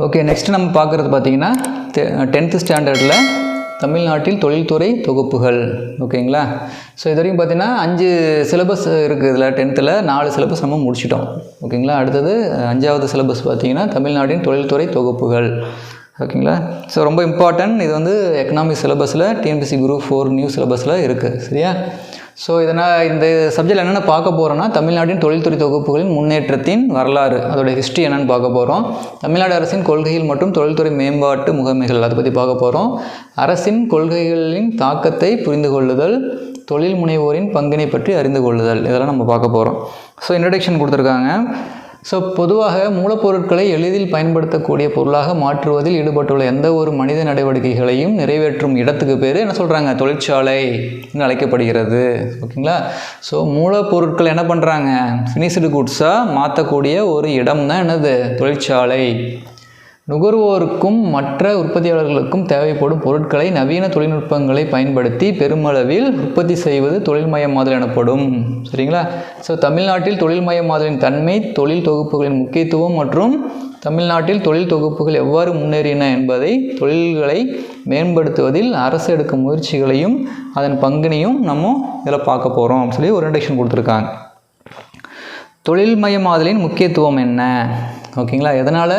Okay, next நம்ம பார்க்குறது பார்த்திங்கன்னா 10th ஸ்டாண்டர்டில் தமிழ்நாட்டில் தொழில்துறை தொகுப்புகள். ஓகேங்களா? ஸோ இது வரைக்கும் பார்த்திங்கன்னா 5 சிலபஸ் இருக்குது. இதில் 10th 4 சிலபஸ் நம்ம முடிச்சிட்டோம். ஓகேங்களா? அடுத்தது 5வது சிலபஸ் பார்த்திங்கன்னா தமிழ்நாட்டின் தொழில்துறை தொகுப்புகள். ஓகேங்களா? ஸோ ரொம்ப இம்பார்ட்டன்ட். இது வந்து எக்கனாமிக் சிலபஸில் டிஎன்பிஎஸ்சி குரூப் 4 நியூ சிலபஸில் இருக்குது. சரியா? ஸோ இந்த சப்ஜெக்ட் என்னென்ன பார்க்க போகிறோன்னா, தமிழ்நாட்டின் தொழில்துறை தொகுப்புகளின் முன்னேற்றத்தின் வரலாறு, அதோடய ஹிஸ்ட்ரி என்னென்னு பார்க்க போகிறோம். தமிழ்நாடு அரசின் கொள்கைகள் மற்றும் தொழில்துறை மேம்பாட்டு முகமைகள் அதை பற்றி பார்க்க போகிறோம். அரசின் கொள்கைகளின் தாக்கத்தை புரிந்து கொள்ளுதல், தொழில் முனைவோரின் பங்கினை பற்றி அறிந்து கொள்ளுதல், இதெல்லாம் நம்ம பார்க்க போகிறோம். ஸோ இன்ட்ரடக்ஷன் கொடுத்துருக்காங்க. ஸோ பொதுவாக மூலப்பொருட்களை எளிதில் பயன்படுத்தக்கூடிய பொருளாக மாற்றுவதில் ஈடுபட்டுள்ள எந்த ஒரு மனித நடவடிக்கைகளையும் நிறைவேற்றும் இடத்துக்கு பேர் என்ன சொல்கிறாங்க? தொழிற்சாலை என்று அழைக்கப்படுகிறது. ஓகேங்களா? ஸோ மூலப்பொருட்கள் என்ன பண்ணுறாங்க? ஃபினிஷ்டு குட்ஸாக மாற்றக்கூடிய ஒரு இடம் தான் என்னது? தொழிற்சாலை. நுகர்வோருக்கும் மற்ற உற்பத்தியாளர்களுக்கும் தேவைப்படும் பொருட்களை நவீன தொழில்நுட்பங்களை பயன்படுத்தி பெருமளவில் உற்பத்தி செய்வது தொழில்மயமாதல் எனப்படும். சரிங்களா? ஸோ தமிழ்நாட்டில் தொழில்மயமாதலின் தன்மை, தொழில் தொகுப்புகளின் முக்கியத்துவம் மற்றும் தமிழ்நாட்டில் தொழில் தொகுப்புகள் எவ்வாறு முன்னேறின என்பதை, தொழில்களை மேம்படுத்துவதில் அரசு எடுக்கும் முயற்சிகளையும் அதன் பங்கினையும் நம்ம இதில் பார்க்க போகிறோம் சொல்லி ஒரு இன்ட்ரடக்ஷன் கொடுத்துருக்காங்க. தொழில்மயமாதலின் முக்கியத்துவம் என்ன? ஓகேங்களா? எதனால்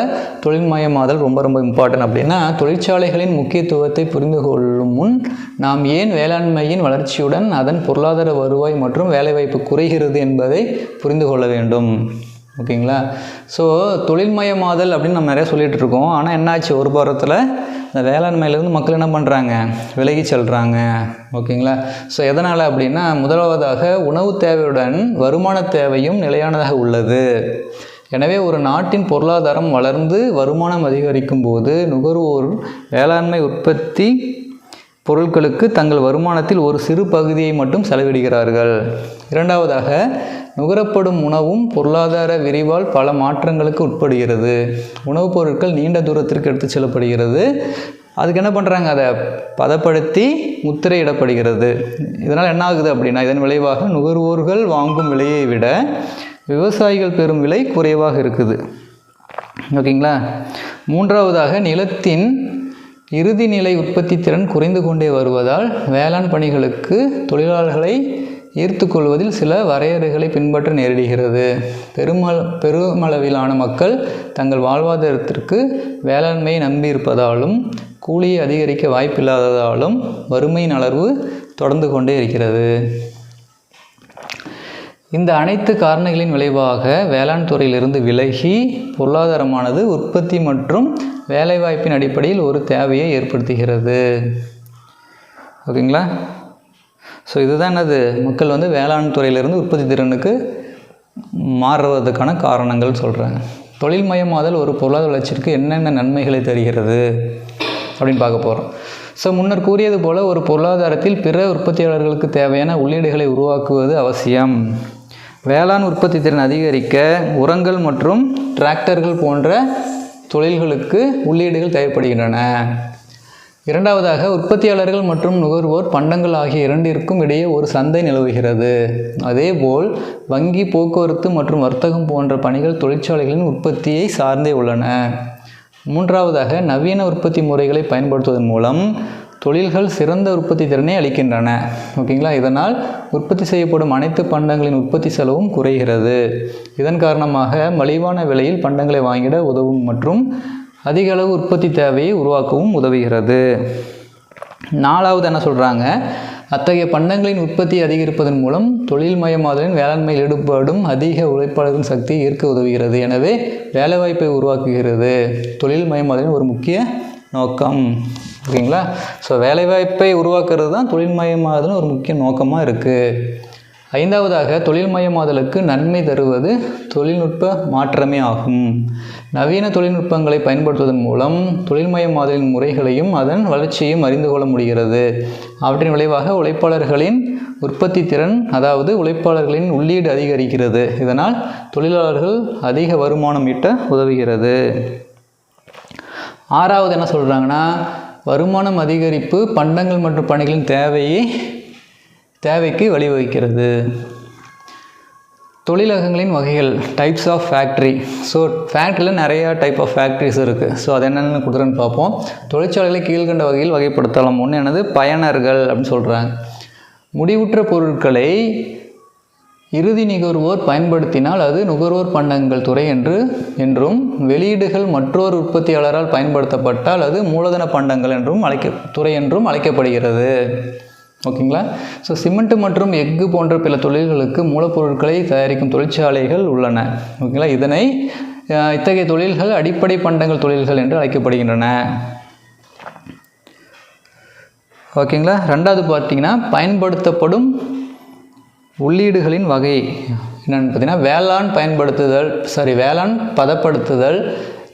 தொழில்மயமாதல் ரொம்ப ரொம்ப இம்பார்ட்டன்ட் அப்படின்னா, தொழிற்சாலைகளின் முக்கியத்துவத்தை புரிந்து கொள்ளும் முன் நாம் ஏன் வேளாண்மையின் வளர்ச்சியுடன் அதன் பொருளாதார வருவாய் மற்றும் வேலைவாய்ப்பு குறைகிறது என்பதை புரிந்து கொள்ள வேண்டும். ஓகேங்களா? ஸோ தொழில்மயமாதல் அப்படின்னு நம்ம நிறைய சொல்லிகிட்டு இருக்கோம். ஆனால் என்னாச்சு, ஒரு வாரத்தில் இந்த வேளாண்மையிலேருந்து மக்கள் என்ன பண்ணுறாங்க? விலகி செல்கிறாங்க. ஓகேங்களா? ஸோ எதனால் அப்படின்னா, முதலாவதாக உணவு தேவையுடன் வருமான தேவையும் நிலையானதாக உள்ளது. எனவே ஒரு நாட்டின் பொருளாதாரம் வளர்ந்து வருமானம் அதிகரிக்கும் போது நுகர்வோர் வேளாண்மை உற்பத்தி பொருட்களுக்கு தங்கள் வருமானத்தில் ஒரு சிறு பகுதியை மட்டும் செலவிடுகிறார்கள். இரண்டாவதாக, நுகரப்படும் உணவும் பொருளாதார விரிவால் பல மாற்றங்களுக்கு உட்படுகிறது. உணவுப் பொருட்கள் நீண்ட தூரத்திற்கு எடுத்து செல்லப்படுகிறது. அதுக்கு என்ன பண்ணுறாங்க? அதை பதப்படுத்தி முத்திரையிடப்படுகிறது. இதனால் என்ன ஆகுது அப்படின்னா, இதன் விளைவாக நுகர்வோர்கள் வாங்கும் விலையை விட விவசாயிகள் பெறும் விலை குறைவாக இருக்குது. ஓகேங்களா? மூன்றாவதாக, நிலத்தின் இறுதி நிலை உற்பத்தி திறன் குறைந்து கொண்டே வருவதால் வேளாண் பணிகளுக்கு தொழிலாளர்களை ஈர்த்து கொள்வதில் சில வரையறைகளை பின்பற்ற நேரிடுகிறது. பெருமளவிலான மக்கள் தங்கள் வாழ்வாதாரத்திற்கு வேளாண்மையை நம்பியிருப்பதாலும் கூலியை அதிகரிக்க வாய்ப்பில்லாததாலும் வறுமையின் அளவு தொடர்ந்து கொண்டே இருக்கிறது. இந்த அனைத்து காரணங்களின் விளைவாக வேளாண் துறையிலிருந்து விலகி பொருளாதாரமானது உற்பத்தி மற்றும் வேலைவாய்ப்பின் அடிப்படையில் ஒரு தேவையை ஏற்படுத்துகிறது. ஓகேங்களா? ஸோ இதுதான் என்னது, மக்கள் வந்து வேளாண் துறையிலிருந்து உற்பத்தி திறனுக்கு மாறுவதற்கான காரணங்கள் சொல்கிறாங்க. தொழில்மயமாதல் ஒரு பொருளாதார வளர்ச்சிக்கு என்னென்ன நன்மைகளை தருகிறது அப்படின்னு பார்க்க போகிறோம். ஸோ முன்னர் கூறியது போல் ஒரு பொருளாதாரத்தில் பிற உற்பத்தியாளர்களுக்கு தேவையான உள்ளீடுகளை உருவாக்குவது அவசியம். வேளாண் உற்பத்தி திறன் அதிகரிக்க உரங்கள் மற்றும் டிராக்டர்கள் போன்ற தொழில்களுக்கு உள்ளீடுகள் தேவைப்படுகின்றன. இரண்டாவதாக, உற்பத்தியாளர்கள் மற்றும் நுகர்வோர் பண்டங்கள் ஆகிய இரண்டிற்கும் இடையே ஒரு சந்தை நிலவுகிறது. அதேபோல் வங்கி, போக்குவரத்து மற்றும் வர்த்தகம் போன்ற பணிகள் தொழிற்சாலைகளின் உற்பத்தியை சார்ந்தே உள்ளன. மூன்றாவதாக, நவீன உற்பத்தி முறைகளை பயன்படுத்துவதன் மூலம் தொழில்கள் சிறந்த உற்பத்தி திறனை அளிக்கின்றன. ஓகேங்களா? இதனால் உற்பத்தி செய்யப்படும் அனைத்து பண்டங்களின் உற்பத்தி செலவும் குறைகிறது. இதன் காரணமாக மலிவான விலையில் பண்டங்களை வாங்கிட உதவும் மற்றும் அதிக அளவு உற்பத்தி தேவையை உருவாக்கவும் உதவுகிறது. நாலாவது என்ன சொல்கிறாங்க? அத்தகைய பண்டங்களின் உற்பத்தி அதிகரிப்பதன் மூலம் தொழில்மயமாதலின் வேளாண்மையில் ஈடுபடும் அதிக உழைப்பாளர்களின் சக்தியை ஈர்க்க உதவுகிறது. எனவே வேலைவாய்ப்பை உருவாக்குகிறது. தொழில்மயமாதலின் ஒரு முக்கிய நோக்கம். ஓகேங்களா? ஸோ வேலைவாய்ப்பை உருவாக்குறது தான் தொழில்மயமாதலின் ஒரு முக்கிய நோக்கமாக இருக்குது. ஐந்தாவதாக, தொழில்மயமாதலுக்கு நன்மை தருவது தொழில்நுட்ப மாற்றமே ஆகும். நவீன தொழில்நுட்பங்களை பயன்படுத்துவதன் மூலம் தொழில்மயமாதலின் முறைகளையும் அதன் வளர்ச்சியையும் அறிந்து கொள்ள முடிகிறது. அவற்றின் விளைவாக உழைப்பாளர்களின் உற்பத்தி திறன், அதாவது உழைப்பாளர்களின் உள்ளீடு அதிகரிக்கிறது. இதனால் தொழிலாளர்கள் அதிக வருமானம் ஈட்ட உதவுகிறது. ஆறாவது என்ன சொல்கிறாங்கன்னா, வருமானம் அதிகரிப்பு பண்டங்கள் மற்றும் பணிகளின் தேவைக்கு வழிவகுக்கிறது. தொழிலகங்களின் வகைகள், டைப்ஸ் ஆஃப் ஃபேக்ட்ரி. ஸோ ஃபேக்ட்ரியில் நிறையா டைப் ஆஃப் ஃபேக்ட்ரிஸ் இருக்குது. ஸோ அது என்னென்னு கொடுக்குறேன்னு பார்ப்போம். தொழிற்சாலைகளை கீழ்கண்ட வகையில் வகைப்படுத்தலாம். ஒன்று என்னது, பயனர்கள் அப்படின்னு சொல்கிறாங்க. முடிவுற்ற பொருட்களை இறுதி நுகர்வோர் பயன்படுத்தினால் அது நுகர்வோர் பண்டங்கள் துறை என்றும், வெளியீடுகள் மற்றொரு உற்பத்தியாளரால் பயன்படுத்தப்பட்டால் அது மூலதன பண்டங்கள் துறை என்றும் அழைக்கப்படுகிறது. ஓகேங்களா? ஸோ சிமெண்ட் மற்றும் எஃகு போன்ற பல தொழில்களுக்கு மூலப்பொருட்களை தயாரிக்கும் தொழிற்சாலைகள் உள்ளன. ஓகேங்களா? இத்தகைய தொழில்கள் அடிப்படை பண்டங்கள் தொழில்கள் என்று அழைக்கப்படுகின்றன. ஓகேங்களா? ரெண்டாவது பார்த்தீங்கன்னா பயன்படுத்தப்படும் உள்ளீடுகளின் வகை என்னென்னு பார்த்தீங்கன்னா வேளாண் பதப்படுத்துதல்,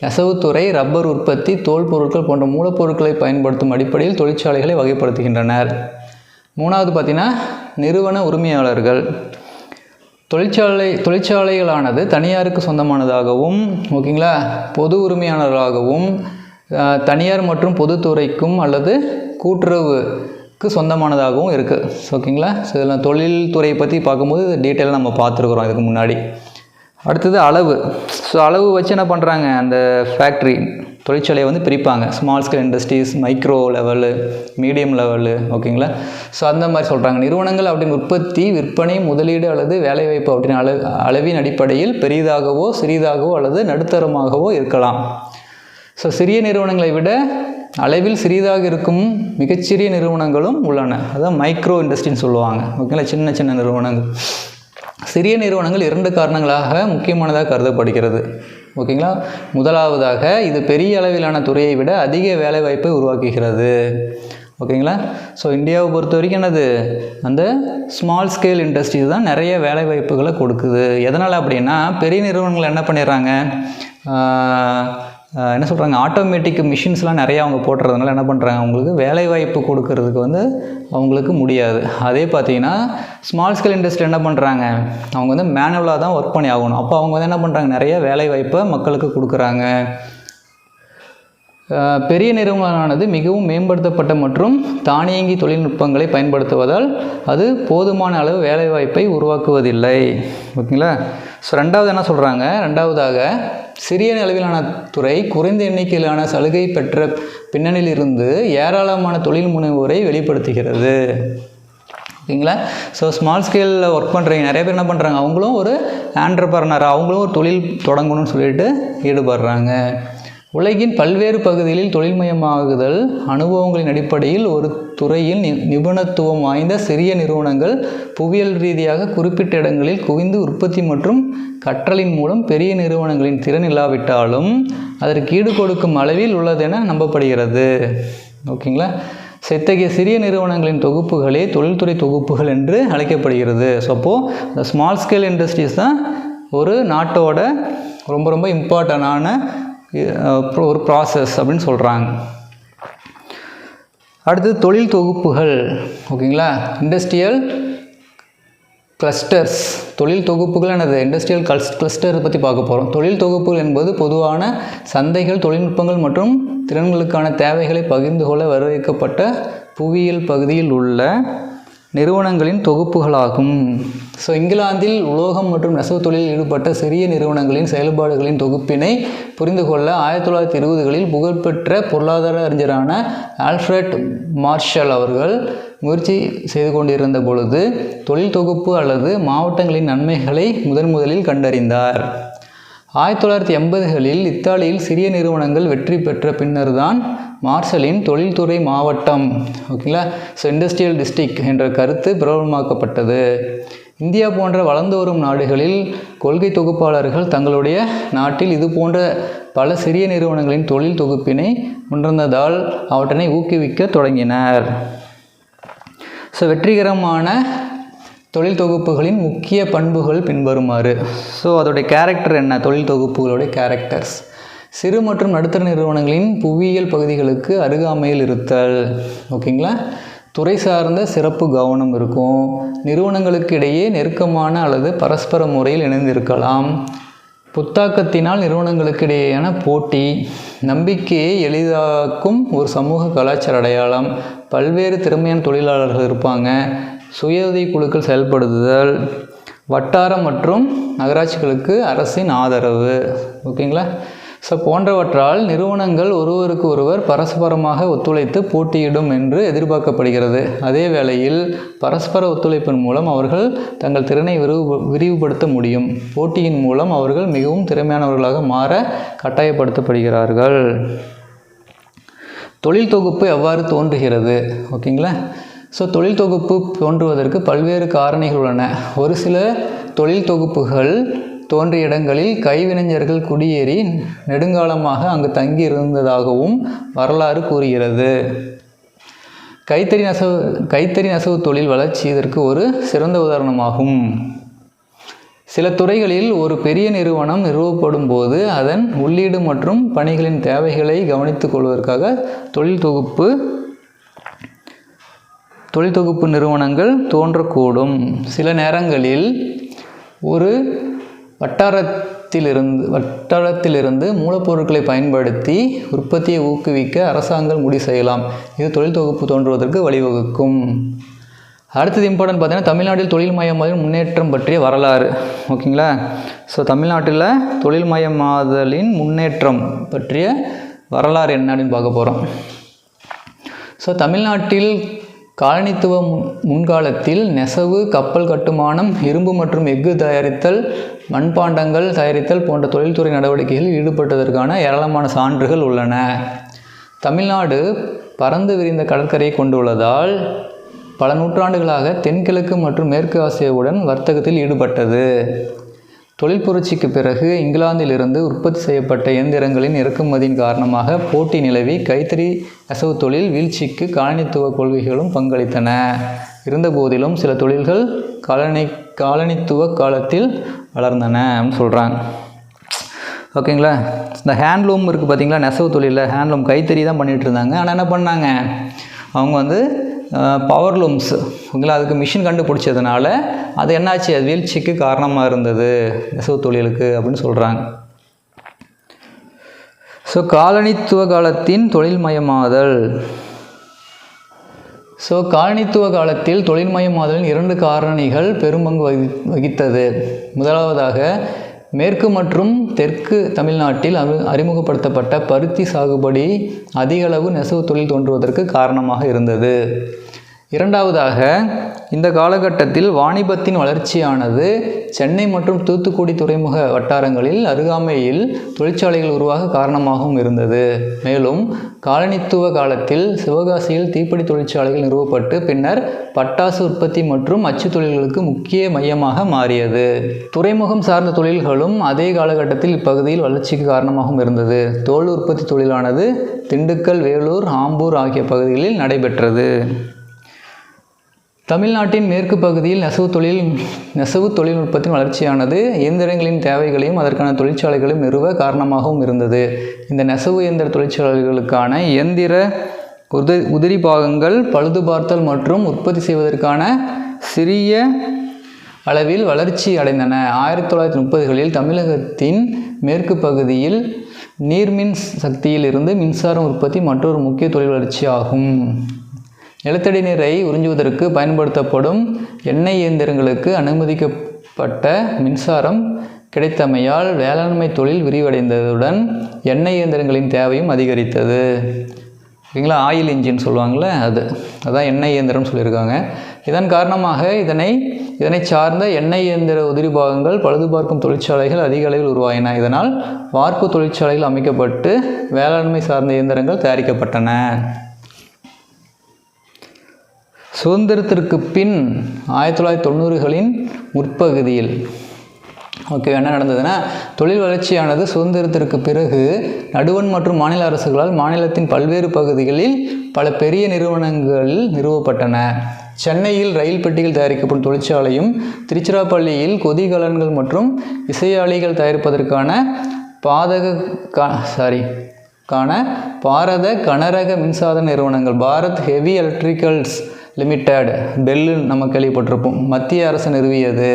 நெசவுத்துறை, ரப்பர் உற்பத்தி, தோல் பொருட்கள் போன்ற மூலப்பொருட்களை பயன்படுத்தும் அடிப்படையில் தொழிற்சாலைகளை வகைப்படுத்துகின்றனர். மூணாவது பார்த்தீங்கன்னா நிறுவன உரிமையாளர்கள். தொழிற்சாலைகளானது தனியாருக்கு சொந்தமானதாகவும், ஓகேங்களா, பொது உரிமையாளர்களாகவும், தனியார் மற்றும் பொதுத்துறைக்கும் அல்லது கூட்டுறவுக்கு சொந்தமானதாகவும் இருக்குது. ஓகேங்களா? ஸோ இதில் தொழில்துறையை பற்றி பார்க்கும்போது டீட்டெயிலாக நம்ம பார்த்துருக்குறோம் இதுக்கு முன்னாடி. அடுத்தது அளவு. ஸோ அளவு வச்சு என்ன பண்ணுறாங்க, அந்த ஃபேக்ட்ரி தொழிற்சாலையை பிரிப்பாங்க. Small scale industries, micro level, medium level. ஓகேங்களா? ஸோ அந்த மாதிரி சொல்கிறாங்க. நிறுவனங்கள் அப்படின்னு உற்பத்தி, விற்பனை, முதலீடு அல்லது வேலைவாய்ப்பு அப்படின்னு அளவின் அடிப்படையில் பெரிதாகவோ சிறிதாகவோ அல்லது நடுத்தரமாகவோ இருக்கலாம். ஸோ சிறிய நிறுவனங்களை விட அளவில் சிறிதாக இருக்கும் மிகச்சிறிய நிறுவனங்களும் உள்ளன. அதான் மைக்ரோ இண்டஸ்ட்ரின்னு சொல்லுவாங்க. ஓகேங்களா? சின்ன சின்ன நிறுவனங்கள். சிறிய நிறுவனங்கள் 2 காரணங்களாக முக்கியமானதாக கருதப்படுகிறது. ஓகேங்களா? முதலாவதாக இது பெரிய அளவிலான துறையை விட அதிக வேலைவாய்ப்பை உருவாக்குகிறது. ஓகேங்களா? ஸோ இந்தியாவை பொறுத்த வரைக்கும் என்னது, அந்த ஸ்மால் ஸ்கேல் இண்டஸ்ட்ரீஸ் தான் நிறைய வேலைவாய்ப்புகளை கொடுக்குது. எதனால் அப்படின்னா பெரிய நிறுவனங்கள் என்ன பண்ணிடுறாங்க, என்ன சொல்கிறாங்க, ஆட்டோமேட்டிக் மிஷின்ஸ்லாம் நிறையா அவங்க போட்டுறதுனால என்ன பண்ணுறாங்க, அவங்களுக்கு வேலைவாய்ப்பு கொடுக்கறதுக்கு அவங்களுக்கு முடியாது. அதே பார்த்தீங்கன்னா ஸ்மால் ஸ்கேல் இண்டஸ்ட்ரி என்ன பண்ணுறாங்க, அவங்க மேனுவலாக தான் ஒர்க் பண்ணி ஆகணும். அப்போ அவங்க என்ன பண்ணுறாங்க, நிறைய வேலைவாய்ப்பை மக்களுக்கு கொடுக்குறாங்க. பெரிய நிறுவனமானது மிகவும் மேம்படுத்தப்பட்ட மற்றும் தானியங்கி தொழில்நுட்பங்களை பயன்படுத்துவதால் அது போதுமான அளவு வேலைவாய்ப்பை உருவாக்குவதில்லை. ஓகேங்களா? ஸோ ரெண்டாவது என்ன சொல்கிறாங்க, ரெண்டாவதாக சிறிய அளவிலான துறை குறைந்த எண்ணிக்கையிலான சலுகை பெற்ற பின்னணியிலிருந்து ஏராளமான தொழில் முனைவோரை வெளிப்படுத்துகிறது. ஓகேங்களா? ஸோ ஸ்மால் ஸ்கேலில் ஒர்க் பண்ணுறவங்க நிறைய பேர் என்ன பண்ணுறாங்க, அவங்களும் ஒரு ஆண்டர்பிரனர், அவங்களும் ஒரு தொழில் தொடங்கணும்னு சொல்லிட்டு ஈடுபடுறாங்க. உலகின் பல்வேறு பகுதிகளில் தொழில்மயமாகுதல் அனுபவங்களின் அடிப்படையில் ஒரு துறையில் நிபுணத்துவம் வாய்ந்த சிறிய நிறுவனங்கள் புவியியல் ரீதியாக குறிப்பிட்ட இடங்களில் குவிந்து உற்பத்தி மற்றும் கற்றலின் மூலம் பெரிய நிறுவனங்களின் திறன் இல்லாவிட்டாலும் அதற்கு ஈடு கொடுக்கும் அளவில் உள்ளதென நம்பப்படுகிறது. ஓகேங்களா? இத்தகைய சிறிய நிறுவனங்களின் தொகுப்புகளே தொழில்துறை தொகுப்புகள் என்று அழைக்கப்படுகிறது. ஸோ அப்போது இந்த ஸ்மால் ஸ்கேல் இண்டஸ்ட்ரீஸ் தான் ஒரு நாட்டோட ரொம்ப ரொம்ப இம்பார்ட்டண்டான ஒரு ப்ராசஸ் அப்படின்னு சொல்கிறாங்க. அடுத்தது தொழில் தொகுப்புகள். ஓகேங்களா? Industrial clusters. தொழில் தொகுப்புகள் என்னது, இண்டஸ்ட்ரியல் கிளஸ்டர் பற்றி பார்க்க போகிறோம். தொழில் தொகுப்புகள் என்பது பொதுவான சந்தைகள், தொழில்நுட்பங்கள் மற்றும் திறன்களுக்கான தேவைகளை பகிர்ந்து கொள்ள வரையறுக்கப்பட்ட புவியியல் பகுதியில் உள்ள நிறுவனங்களின் தொகுப்புகளாகும். ஸோ இங்கிலாந்தில் உலோகம் மற்றும் நெசவு தொழிலில் ஈடுபட்ட சிறிய நிறுவனங்களின் செயல்பாடுகளின் தொகுப்பினை புரிந்து கொள்ள 1920களில் புகழ்பெற்ற பொருளாதார அறிஞரான ஆல்ஃபிரட் மார்ஷல் அவர்கள் முயற்சி செய்து கொண்டிருந்த பொழுது தொழில் தொகுப்பு அல்லது மாவட்டங்களின் நன்மைகளை முதலில் கண்டறிந்தார். 1980களில் இத்தாலியில் சிறிய நிறுவனங்கள் வெற்றி பெற்ற பின்னர் தான் மார்ஷலின் தொழில்துறை மாவட்டம், ஓகேங்களா, ஸோ இண்டஸ்ட்ரியல் டிஸ்ட்ரிக்ட் என்ற கருத்து பிரபலமாக்கப்பட்டது. இந்தியா போன்ற வளர்ந்து வரும் நாடுகளில் கொள்கை தொகுப்பாளர்கள் தங்களுடைய நாட்டில் இது போன்ற பல சிறிய நிறுவனங்களின் தொழில் தொகுப்பினை உணர்ந்ததால் அவற்றினை ஊக்குவிக்க தொடங்கினர். ஸோ வெற்றிகரமான தொழில் தொகுப்புகளின் முக்கிய பண்புகள் பின்வருமாறு. ஸோ அதோடைய கேரக்டர் என்ன, தொழில் தொகுப்புகளுடைய கேரக்டர்ஸ்: சிறு மற்றும் நடுத்தர நிறுவனங்களின் புவியியல் பகுதிகளுக்கு அருகாமையில் இருத்தல், ஓகேங்களா, துறை சார்ந்த சிறப்பு கவனம் இருக்கும், நிறுவனங்களுக்கு இடையே நெருக்கமான அல்லது பரஸ்பர முறையில் இணைந்திருக்கலாம், புத்தாக்கத்தினால் நிறுவனங்களுக்கு இடையேயான போட்டி, நம்பிக்கையை எளிதாக்கும் ஒரு சமூக கலாச்சார அடையாளம், பல்வேறு திறமையான தொழிலாளர்கள் இருப்பாங்க, சுய உதவி குழுக்கள் செயல்படுத்துதல், வட்டார மற்றும் நகராட்சிகளுக்கு அரசின் ஆதரவு. ஓகேங்களா? ஸோ போன்றவற்றால் நிறுவனங்கள் ஒருவருக்கு ஒருவர் பரஸ்பரமாக ஒத்துழைத்து போட்டியிடும் என்று எதிர்பார்க்கப்படுகிறது. அதே வேளையில் பரஸ்பர ஒத்துழைப்பின் மூலம் அவர்கள் தங்கள் திறனை விரிவுபடுத்த முடியும். போட்டியின் மூலம் அவர்கள் மிகவும் திறமையானவர்களாக மாற கட்டாயப்படுத்தப்படுகிறார்கள். தொழில் தொகுப்பு எவ்வாறு தோன்றுகிறது? ஓகேங்களா? ஸோ தொழில் தொகுப்பு தோன்றுவதற்கு பல்வேறு காரணிகள் உள்ளன. ஒரு சில தொழில் தொகுப்புகள் தோன்றிய இடங்களில் கைவினைஞர்கள் குடியேறி நெடுங்காலமாக அங்கு தங்கி இருந்ததாகவும் வரலாறு கூறுகிறது. கைத்தறி நெசவு தொழில் வளர்ச்சி இதற்கு ஒரு சிறந்த உதாரணமாகும். சில துறைகளில் ஒரு பெரிய நிறுவனம் நிறுவப்படும் போது அதன் உள்ளீடு மற்றும் பணிகளின் தேவைகளை கவனித்துக் கொள்வதற்காக தொழில் தொகுப்பு நிறுவனங்கள் தோன்றக்கூடும். சில நேரங்களில் ஒரு வட்டாரத்திலிருந்து மூலப்பொருட்களை பயன்படுத்தி உற்பத்தியை ஊக்குவிக்க அரசாங்கம் முடிவு செய்யலாம். இது தொழில் தொகுப்பு தோன்றுவதற்கு வழிவகுக்கும். அடுத்தது இம்பார்ட்டன்ட் பார்த்தீங்கன்னா தமிழ்நாட்டில் தொழில்மயமாதலின் முன்னேற்றம் பற்றிய வரலாறு. ஓகேங்களா? ஸோ தமிழ்நாட்டில் தொழில்மயமாதலின் முன்னேற்றம் பற்றிய வரலாறு என்ன அப்படின்னு பார்க்க போகிறோம். ஸோ தமிழ்நாட்டில் காலனித்துவ முன்காலத்தில் நெசவு, கப்பல் கட்டுமானம், இரும்பு மற்றும் எஃகு தயாரித்தல், மண்பாண்டங்கள் தயாரித்தல் போன்ற தொழில்துறை நடவடிக்கைகளில் ஈடுபட்டதற்கான ஏராளமான சான்றுகள் உள்ளன. தமிழ்நாடு பரந்து விரிந்த கடற்கரையை கொண்டுள்ளதால் பல நூற்றாண்டுகளாக தென்கிழக்கு மற்றும் மேற்கு ஆசியாவுடன் வர்த்தகத்தில் ஈடுபட்டது. தொழில் புரட்சிக்கு பிறகு இங்கிலாந்திலிருந்து உற்பத்தி செய்யப்பட்ட இயந்திரங்களின் இறக்குமதியின் காரணமாக போட்டி நிலவி கைத்தறி நெசவு தொழில் வீழ்ச்சிக்கு காலனித்துவ கொள்கைகளும் பங்களித்தன. இருந்தபோதிலும் சில தொழில்கள் காலனித்துவ காலத்தில் வளர்ந்தன அப்படின்னு சொல்கிறாங்க. ஓகேங்களா? இந்த ஹேண்ட்லூம் இருக்குது பார்த்தீங்களா, நெசவு தொழிலில் ஹேண்ட்லூம் கைத்தறி தான் பண்ணிகிட்டு இருந்தாங்க. ஆனால் என்ன பண்ணாங்க, அவங்க பவர் லூம்ஸ், ஓகேங்களா, அதுக்கு மிஷின் கண்டுபிடிச்சதுனால அது என்னாச்சு, அது வீழ்ச்சிக்கு காரணமாக இருந்தது நெசவு தொழிலுக்கு அப்படின்னு சொல்கிறாங்க. ஸோ காலனித்துவ காலத்தின் தொழில்மயமாதல். ஸோ காலனித்துவ காலத்தில் தொழில்மயமாதலின் 2 காரணிகள் பெரும்பங்கு வகித்தது. முதலாவதாக மேற்கு மற்றும் தெற்கு தமிழ்நாட்டில் அறிமுகப்படுத்தப்பட்ட பருத்தி சாகுபடி அதிக அளவு நெசவு தொழில் தோன்றுவதற்கு காரணமாக இருந்தது. இரண்டாவதாக இந்த காலகட்டத்தில் வாணிபத்தின் வளர்ச்சியானது சென்னை மற்றும் தூத்துக்குடி துறைமுக வட்டாரங்களில் அருகாமையில் தொழிற்சாலைகள் உருவாக காரணமாகவும் இருந்தது. மேலும் காலனித்துவ காலத்தில் சிவகாசியில் தீப்பெட்டி தொழிற்சாலைகள் நிறுவப்பட்டு பின்னர் பட்டாசு உற்பத்தி மற்றும் அச்சு தொழில்களுக்கு முக்கிய மையமாக மாறியது. துறைமுகம் சார்ந்த தொழில்களும் அதே காலகட்டத்தில் இப்பகுதியில் வளர்ச்சிக்கு காரணமாகவும் இருந்தது. தோல் உற்பத்தி தொழிலானது திண்டுக்கல், வேலூர், ஆம்பூர் ஆகிய பகுதிகளில் நடைபெற்றது. தமிழ்நாட்டின் மேற்கு பகுதியில் நெசவு தொழில்நுட்பத்தின் வளர்ச்சியானது இயந்திரங்களின் தேவைகளையும் அதற்கான தொழிற்சாலைகளையும் நிறுவ காரணமாகவும் இருந்தது. இந்த நெசவு இயந்திர தொழிற்சாலைகளுக்கான இயந்திர உதிரி பாகங்கள் பழுது பார்த்தல் மற்றும் உற்பத்தி செய்வதற்கான சிறிய அளவில் வளர்ச்சி அடைந்தன. 1930களில் தமிழகத்தின் மேற்கு பகுதியில் நீர்மின் சக்தியில் இருந்து மின்சாரம் உற்பத்தி மற்றொரு முக்கிய தொழில் வளர்ச்சி ஆகும். நிலத்தடி நீரை உறிஞ்சுவதற்கு பயன்படுத்தப்படும் எண்ணெய் இயந்திரங்களுக்கு அனுமதிக்கப்பட்ட மின்சாரம் கிடைத்தமையால் வேளாண்மை தொழில் விரிவடைந்ததுடன் எண்ணெய் இயந்திரங்களின் தேவையும் அதிகரித்தது. ஓகேங்களா? ஆயில் இன்ஜின் சொல்லுவாங்கள்ல, அதான் எண்ணெய் இயந்திரம்னு சொல்லியிருக்காங்க. இதன் காரணமாக இதனை சார்ந்த எண்ணெய் இயந்திர உதிரி பாகங்கள் பழுது பார்க்கும் தொழிற்சாலைகள் அதிக அளவில் உருவாயின. இதனால் வார்ப்பு தொழிற்சாலைகள் அமைக்கப்பட்டு வேளாண்மை சார்ந்த இயந்திரங்கள் தயாரிக்கப்பட்டன. சுதந்திரத்திற்கு பின் 1990களின் முற்பகுதியில் என்ன நடந்ததுன்னா, தொழில் வளர்ச்சியானது சுதந்திரத்திற்கு பிறகு நடுவண் மற்றும் மாநில அரசுகளால் மாநிலத்தின் பல்வேறு பகுதிகளில் பல பெரிய நிறுவனங்கள் நிறுவப்பட்டன. சென்னையில் ரயில் பெட்டிகள் தயாரிக்கப்படும் தொழிற்சாலையும், திருச்சிராப்பள்ளியில் கொதிகலன்கள் மற்றும் இசையாழிகள் தயாரிப்பதற்கான பாரத கனரக மின்சாதன நிறுவனங்கள் Bharat heavy electricals limited, bell நம்ம கேள்விப்பட்டிருப்போம், மத்திய அரசு நிறுவியது.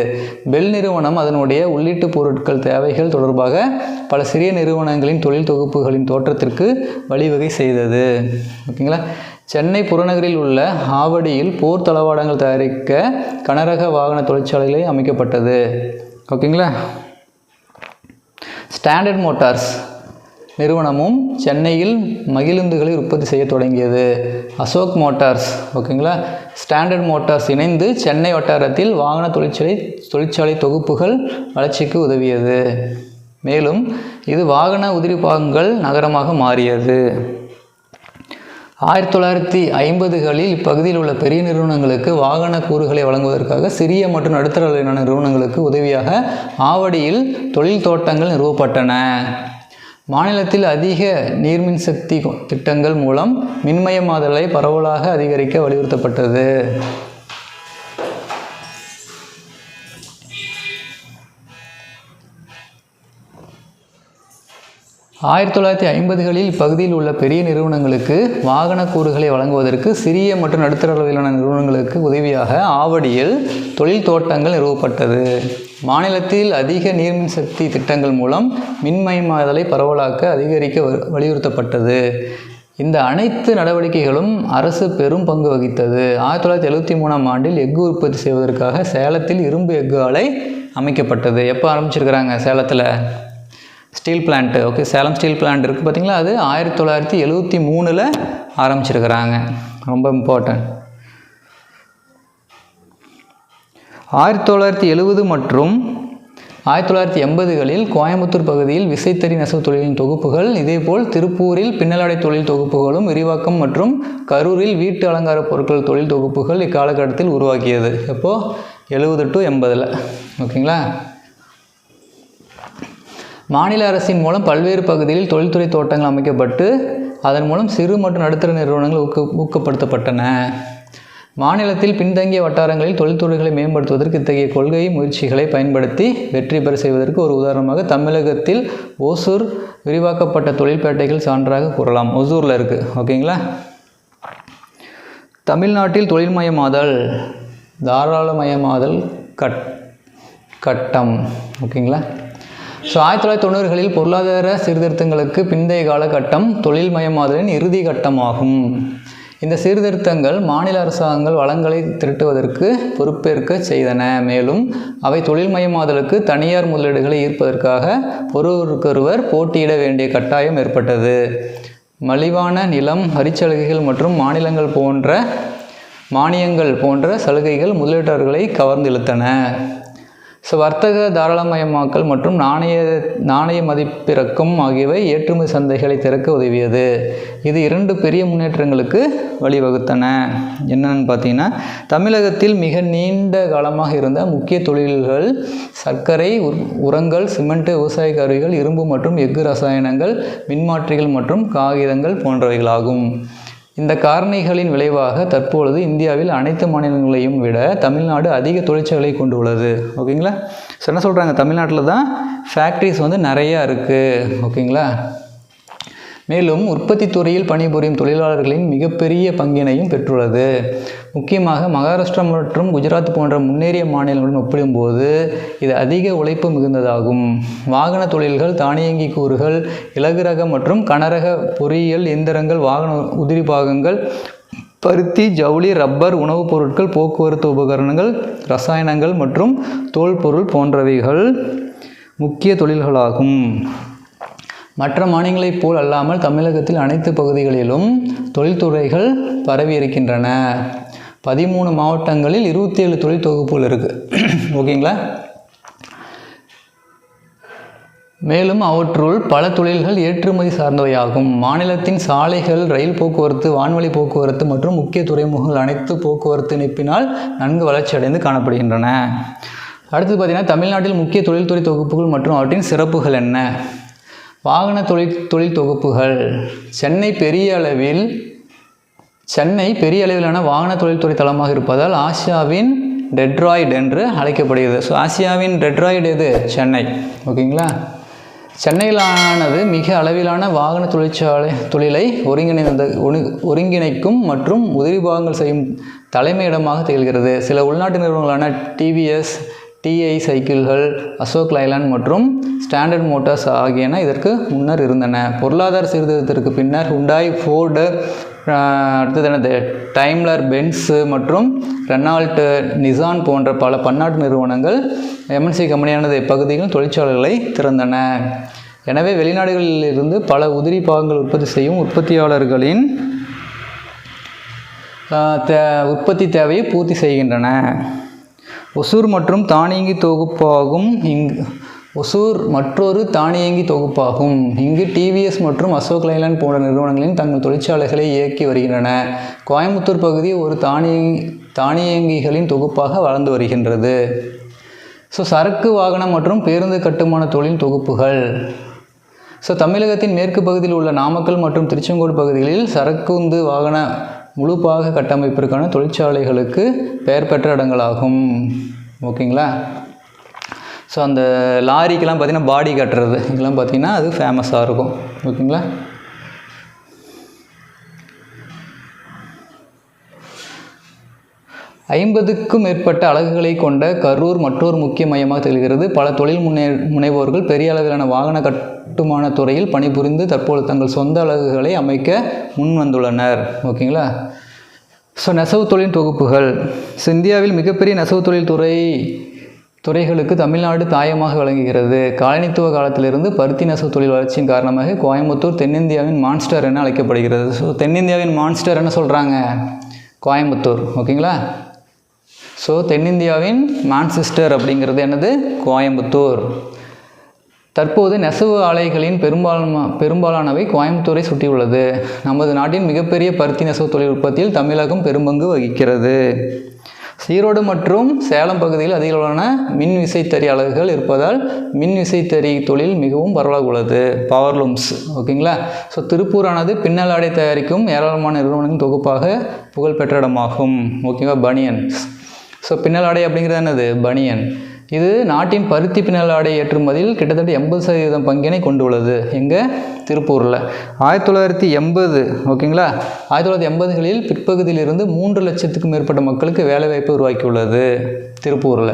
பெல் நிறுவனம் அதனுடைய உள்ளீட்டு பொருட்கள் தேவைகள் தொடர்பாக பல சிறிய நிறுவனங்களின் தொழில் தொகுப்புகளின் தோற்றத்திற்கு வழிவகை செய்தது. ஓகேங்களா? சென்னை புறநகரில் உள்ள ஆவடியில் போர் தளவாடங்கள் தயாரிக்க கனரக வாகன தொழிற்சாலைகளை அமைக்கப்பட்டது. ஓகேங்களா. ஸ்டாண்டர்ட் மோட்டார்ஸ் நிறுவனமும் சென்னையில் மகிழுந்துகளை உற்பத்தி செய்ய தொடங்கியது. அசோக் மோட்டார்ஸ், ஓகேங்களா, ஸ்டாண்டர்ட் மோட்டார்ஸ் இணைந்து சென்னை வட்டாரத்தில் வாகன தொழிற்சாலை தொகுப்புகள் வளர்ச்சிக்கு உதவியது. மேலும் இது வாகன உதிரி பாகங்கள் நகரமாக மாறியது. 1950களில் இப்பகுதியில் உள்ள பெரிய நிறுவனங்களுக்கு வாகன கூறுகளை வழங்குவதற்காக சிறிய மற்றும் நடுத்தர அளவிலான நிறுவனங்களுக்கு உதவியாக ஆவடியில் தொழில் தோட்டங்கள் நிறுவப்பட்டன. மாநிலத்தில் அதிக நீர்மின் சக்தி திட்டங்கள் மூலம் மின்மயமாதலை பரவலாக அதிகரிக்க வலியுறுத்தப்பட்டது. (1950களில் இப்பகுதியில் உள்ள பெரிய நிறுவனங்களுக்கு வாகன கூறுகளை வழங்குவதற்கு சிறிய மற்றும் நடுத்தர அளவிலான நிறுவனங்களுக்கு உதவியாக ஆவடியில் தொழில் தோட்டங்கள் நிறுவப்பட்டது. மாநிலத்தில் அதிக நீர்மின் சக்தி திட்டங்கள் மூலம் மின்மயமாதலை பரவலாக்க அதிகரிக்க வலியுறுத்தப்பட்டது. இந்த அனைத்து நடவடிக்கைகளும் அரசு பெரும் பங்கு வகித்தது. 1973ஆம் ஆண்டில் எஃகு உற்பத்தி செய்வதற்காக சேலத்தில் இரும்பு எஃகு ஆலை அமைக்கப்பட்டது. எப்போ ஆரம்பிச்சிருக்கிறாங்க? சேலத்தில் steel plant. Okay, Salem steel plant இருக்குது பார்த்தீங்களா, அது 1973ல் ஆரம்பிச்சிருக்கிறாங்க. ரொம்ப இம்பார்ட்டன்ட். 1970 மற்றும் 1980களில் கோயம்புத்தூர் பகுதியில் விசைத்தறி நெசவு தொழிலின் தொகுப்புகள், இதேபோல் திருப்பூரில் பின்னலாடை தொழில் தொகுப்புகளும் விரிவாக்கம் மற்றும் கரூரில் வீட்டு அலங்கார பொருட்கள் தொழில் தொகுப்புகள் இக்காலகட்டத்தில் உருவாக்கியது. எப்போது? 70 to 80. ஓகேங்களா. மாநில அரசின் மூலம் பல்வேறு பகுதிகளில் தொழில்துறை தோட்டங்கள் அமைக்கப்பட்டு அதன் மூலம் சிறு மற்றும் நடுத்தர நிறுவனங்கள் ஊக்கப்படுத்தப்பட்டன. மாநிலத்தில் பின்தங்கிய வட்டாரங்களில் தொழில்துறைகளை மேம்படுத்துவதற்கு இத்தகைய கொள்கை முயற்சிகளை பயன்படுத்தி வெற்றி பெற செய்வதற்கு ஒரு உதாரணமாக தமிழகத்தில் ஓசூர் விரிவாக்கப்பட்ட தொழில்பேட்டைகள் சான்றாக கூறலாம். ஓசூரில் இருக்குது. ஓகேங்களா. தமிழ்நாட்டில் தொழில்மயமாதல், தாராளமயமாதல் கட்டம். ஓகேங்களா. ஸோ 1990களில் பொருளாதார சீர்திருத்தங்களுக்கு பிந்தைய காலகட்டம் தொழில்மயமாதலின் இறுதி கட்டமாகும். இந்த சீர்திருத்தங்கள் மாநில அரசாங்கங்கள் வளங்களை திரட்டுவதற்கு பொறுப்பேற்க செய்தன. மேலும் அவை தொழில்மயமாதலுக்கு தனியார் முதலீடுகளை ஈர்ப்பதற்காக ஒருவருக்கொருவர் போட்டியிட வேண்டிய கட்டாயம் ஏற்பட்டது. மலிவான நிலம், வரிச்சலுகைகள் மற்றும் மானியங்கள் போன்ற சலுகைகள் முதலீட்டாளர்களை கவர்ந்து இழுத்தன. ஸோ வர்த்தக தாராளமயமாக்கல் மற்றும் நாணய மதிப்பிறக்கம் ஆகியவை ஏற்றுமதி சந்தைகளை திறக்க உதவியது. இது 2 பெரிய முன்னேற்றங்களுக்கு வழிவகுத்தன. என்னென்னு பார்த்தீங்கன்னா, தமிழகத்தில் மிக நீண்ட காலமாக இருந்த முக்கிய தொழில்கள் சர்க்கரை, உரங்கள், சிமெண்ட், விவசாய கருவிகள், இரும்பு மற்றும் எஃகு ரசாயனங்கள், மின்மாற்றிகள் மற்றும் காகிதங்கள் போன்றவைகளாகும். இந்த காரணிகளின் விளைவாக தற்பொழுது இந்தியாவில் அனைத்து மாநிலங்களையும் விட தமிழ்நாடு அதிக தொழிற்சாலைகளை கொண்டு உள்ளது. ஓகேங்களா. ஸோ என்ன சொல்கிறாங்க, தமிழ்நாட்டில் தான் ஃபேக்ட்ரிஸ் நிறையா இருக்குது. ஓகேங்களா. மேலும் உற்பத்தி துறையில் பணிபுரியும் தொழிலாளர்களின் மிகப்பெரிய பங்கினையும் பெற்றுள்ளது. முக்கியமாக மகாராஷ்டிரா மற்றும் குஜராத் போன்ற முன்னேறிய மாநிலங்களுடன் ஒப்பிடும்போது இது அதிக உழைப்பு மிகுந்ததாகும். வாகன தொழில்கள், தானியங்கி கூறுகள், இலகுரக மற்றும் கனரக பொறியியல் இயந்திரங்கள், வாகன உதிரி பாகங்கள், பருத்தி, ஜவுளி, ரப்பர், உணவுப் பொருட்கள், போக்குவரத்து உபகரணங்கள், ரசாயனங்கள் மற்றும் தோல் பொருள் போன்றவைகள் முக்கிய தொழில்களாகும். மற்ற மாநிலங்களைப் போல் அல்லாமல் தமிழகத்தில் அனைத்து பகுதிகளிலும் தொழில்துறைகள் பரவி இருக்கின்றன. 13 மாவட்டங்களில் 27 தொழில் தொகுப்புகள் இருக்குது. ஓகேங்களா. மேலும் அவற்றுள் பல தொழில்கள் ஏற்றுமதி சார்ந்தவையாகும். மாநிலத்தின் சாலைகள், ரயில் போக்குவரத்து, வான்வழி போக்குவரத்து மற்றும் முக்கிய துறைமுகங்கள் அனைத்து போக்குவரத்து இணைப்பினால் நன்கு வளர்ச்சி அடைந்து காணப்படுகின்றன. அடுத்து பார்த்தீங்கன்னா, தமிழ்நாட்டில் முக்கிய தொழில்துறை தொகுப்புகள் மற்றும் அவற்றின் சிறப்புகள் என்ன? வாகன தொழில் தொகுப்புகள். சென்னை பெரிய அளவிலான வாகன தொழில்துறை தளமாக இருப்பதால் ஆசியாவின் டெட்ராய்டு என்று அழைக்கப்படுகிறது. ஸோ ஆசியாவின் டெட்ராய்டு எது? சென்னை. ஓகேங்களா. சென்னையிலானது மிக அளவிலான வாகன தொழிலை ஒருங்கிணைக்கும் மற்றும் உதிரி பாகங்கள் செய்யும் தலைமையிடமாக திகழ்கிறது. சில உள்நாட்டு நிறுவனங்களான டிவிஎஸ், டிஐ சைக்கிள்கள், அசோக் லைலாண்ட் மற்றும் ஸ்டாண்டர்ட் மோட்டார்ஸ் ஆகியன இதற்கு முன்னர் இருந்தன. பொருளாதார சீர்திருத்தத்திற்கு பின்னர் ஹுண்டாய், ஃபோர்டு, அடுத்தது என்னது டைம்லர் பென்ஸு மற்றும் ரெனால்ட், நிசான் போன்ற பல பன்னாட்டு நிறுவனங்கள் எம்என்சி கம்பெனியானது இப்பகுதிகளில் தொழிற்சாலைகளை திறந்தன. எனவே வெளிநாடுகளில் இருந்து பல உதிரி பாகங்கள் உற்பத்தி செய்யும் உற்பத்தியாளர்களின் உற்பத்தி தேவையை பூர்த்தி செய்கின்றன. ஒசூர் மற்றும் தானியங்கி தொகுப்பாகும். ஒசூர் மற்றொரு தானியங்கி தொகுப்பாகும். இங்கு டிவிஎஸ் மற்றும் அசோக் லைலாண்ட் போன்ற நிறுவனங்களின் தங்கள் தொழிற்சாலைகளை இயக்கி வருகின்றன. கோயம்புத்தூர் பகுதி ஒரு தானியங்கிகளின் தொகுப்பாக வளர்ந்து வருகின்றது. சரக்கு வாகனம் மற்றும் பேருந்து கட்டுமான தொழில் தொகுப்புகள். தமிழகத்தின் மேற்கு பகுதியில் உள்ள நாமக்கல் மற்றும் திருச்செங்கோடு பகுதிகளில் சரக்குந்து வாகன முழுப்பாக கட்டமைப்பிற்கான தொழிற்சாலைகளுக்கு பெயர் பெற்ற இடங்களாகும். ஓகேங்களா. அந்த லாரிக்கெல்லாம் பார்த்திங்கன்னா பாடி கட்டுறது இதெல்லாம் பார்த்திங்கன்னா அது ஃபேமஸாக இருக்கும். ஓகேங்களா. ஐம்பதுக்கும் மேற்பட்ட அலகுகளை கொண்ட கரூர் மற்றொரு முக்கிய மையமாக திகழ்கிறது. பல தொழில் முனைவோர்கள் பெரிய அளவிலான வாகன கட்டுமான துறையில் பணிபுரிந்து தற்போது தங்கள் சொந்த அலகுகளை அமைக்க முன் வந்துள்ளனர். ஓகேங்களா. நெசவு தொழில் தொகுப்புகள். இந்தியாவில் மிகப்பெரிய நெசவு தொழில் துறைகளுக்கு தமிழ்நாடு தாயமாக விளங்குகிறது. காலனித்துவ காலத்திலிருந்து பருத்தி நெசவு தொழில் வளர்ச்சியின் காரணமாக கோயம்புத்தூர் தென்னிந்தியாவின் மான்ஸ்டர் என அழைக்கப்படுகிறது. தென்னிந்தியாவின் மான்ஸ்டர் என்ன சொல்கிறாங்க? கோயம்புத்தூர். ஓகேங்களா. தென்னிந்தியாவின் மான்செஸ்டர் அப்படிங்கிறது என்னது? கோயம்புத்தூர். தற்போது நெசவு ஆலைகளின் பெரும்பாலானவை கோயம்புத்தூரை சுற்றியுள்ளது. நமது நாட்டின் மிகப்பெரிய பருத்தி நெசவு தொழில் உற்பத்தியில் தமிழகம் பெரும்பங்கு வகிக்கிறது. ஈரோடு மற்றும் சேலம் பகுதியில் அதிகளவான மின் விசைத்தறி அலகுகள் இருப்பதால் மின் விசைத்தறி தொழில் மிகவும் பரவலாக உள்ளது. பவர்லூம்ஸ். ஓகேங்களா. திருப்பூரானது பின்னல் ஆடை தயாரிக்கும் ஏராளமான நிறுவனங்களின் தொகுப்பாக புகழ்பெற்ற இடமாகும். ஓகேவா. பனியன்ஸ். பின்னல் ஆடை அப்படிங்கிறது என்னது? பனியன். இது நாட்டின் பருத்தி பின்னல் ஆடை ஏற்றுமதியில் கிட்டத்தட்ட 80% பங்கினை கொண்டுள்ளது. எங்கே? திருப்பூரில். 1980. ஓகேங்களா. 1980களில் பிற்பகுதியிலிருந்து 3 லட்சத்துக்கும் மேற்பட்ட மக்களுக்கு வேலைவாய்ப்பு உருவாக்கியுள்ளது திருப்பூரில்.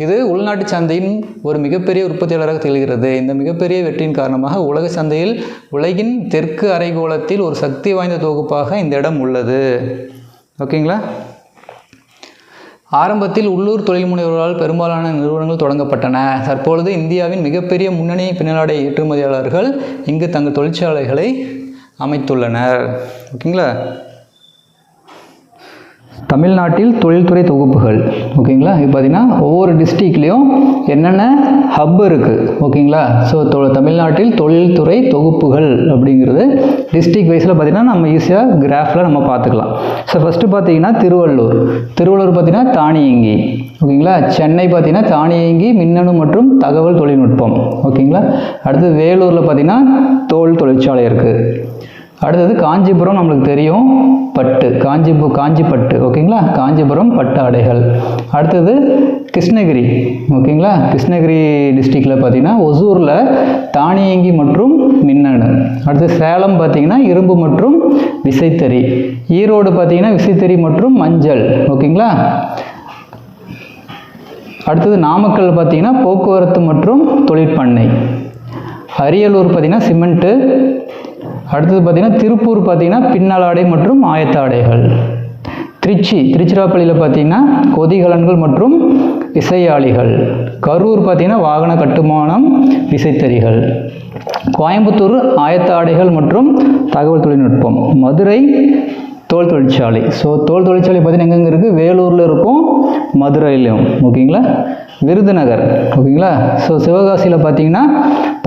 இது உள்நாட்டு சந்தையின் ஒரு மிகப்பெரிய உற்பத்தியாளராக திகழ்கிறது. இந்த மிகப்பெரிய வெற்றியின் காரணமாக உலக சந்தையில் உலகின் தெற்கு அரைக்கோளத்தில் ஒரு சக்தி வாய்ந்த தொகுப்பாக இந்த இடம் உள்ளது. ஓகேங்களா. ஆரம்பத்தில் உள்ளூர் தொழில் முனைவோரால் பெரும்பாலான நிறுவனங்கள் தொடங்கப்பட்டன. தற்பொழுது இந்தியாவின் மிகப்பெரிய முன்னணி பின்னலாடை ஏற்றுமதியாளர்கள் இங்கு தங்கள் தொழிற்சாலைகளை அமைத்துள்ளனர். ஓகேங்களா. தமிழ்நாட்டில் தொழில்துறை தொகுப்புகள். ஓகேங்களா. இப்போ பார்த்திங்கன்னா ஒவ்வொரு டிஸ்ட்ரிக்ட்லேயும் என்னென்ன ஹப் இருக்குது. ஓகேங்களா. தமிழ்நாட்டில் தொழில்துறை தொகுப்புகள் அப்படிங்கிறது டிஸ்ட்ரிக்ட் வைஸில் பார்த்திங்கன்னா நம்ம ஈஸியாக கிராஃபில் நம்ம பார்த்துக்கலாம். ஃபஸ்ட்டு பார்த்திங்கன்னா திருவள்ளூர் பார்த்திங்கன்னா தானியங்கி. ஓகேங்களா. சென்னை பார்த்திங்கன்னா தானியங்கி, மின்னணு மற்றும் தகவல் தொழில்நுட்பம். ஓகேங்களா. அடுத்தது வேலூரில் பார்த்திங்கன்னா தோல் தொழிற்சாலை இருக்குது. அடுத்தது காஞ்சிபுரம், நம்மளுக்கு தெரியும் பட்டு, காஞ்சி பட்டு. ஓகேங்களா. காஞ்சிபுரம் பட்டு ஆடைகள். அடுத்தது கிருஷ்ணகிரி. ஓகேங்களா. கிருஷ்ணகிரி டிஸ்ட்ரிக்டில் பார்த்திங்கன்னா ஒசூரில் தானியங்கி மற்றும் மின்னணு. அடுத்து சேலம் பார்த்திங்கன்னா இரும்பு மற்றும் விசைத்தறி. ஈரோடு பார்த்திங்கன்னா விசைத்தறி மற்றும் மஞ்சள். ஓகேங்களா. அடுத்தது நாமக்கல் பார்த்திங்கன்னா போக்குவரத்து மற்றும் தொழிற்பண்ணை. அரியலூர் பார்த்திங்கன்னா சிமெண்ட்டு. அடுத்தது பார்த்திங்கன்னா திருப்பூர் பார்த்திங்கன்னா பின்னலாடை மற்றும் ஆயத்த ஆடைகள். திருச்சிராப்பள்ளியில் பார்த்திங்கன்னா கொதிகலன்கள் மற்றும் விசையாளிகள். கரூர் பார்த்திங்கன்னா வாகன கட்டுமானம், விசைத்தறிகள். கோயம்புத்தூர் ஆயத்த ஆடைகள் மற்றும் தகவல் தொழில்நுட்பம். மதுரை தோல் தொழிற்சாலை. தோல் தொழிற்சாலை பார்த்திங்கன்னா எங்கெங்கே இருக்குது? வேலூரில் இருக்கும், மதுரையிலும். ஓகேங்களா. விருதுநகர். ஓகேங்களா. சிவகாசியில் பார்த்திங்கன்னா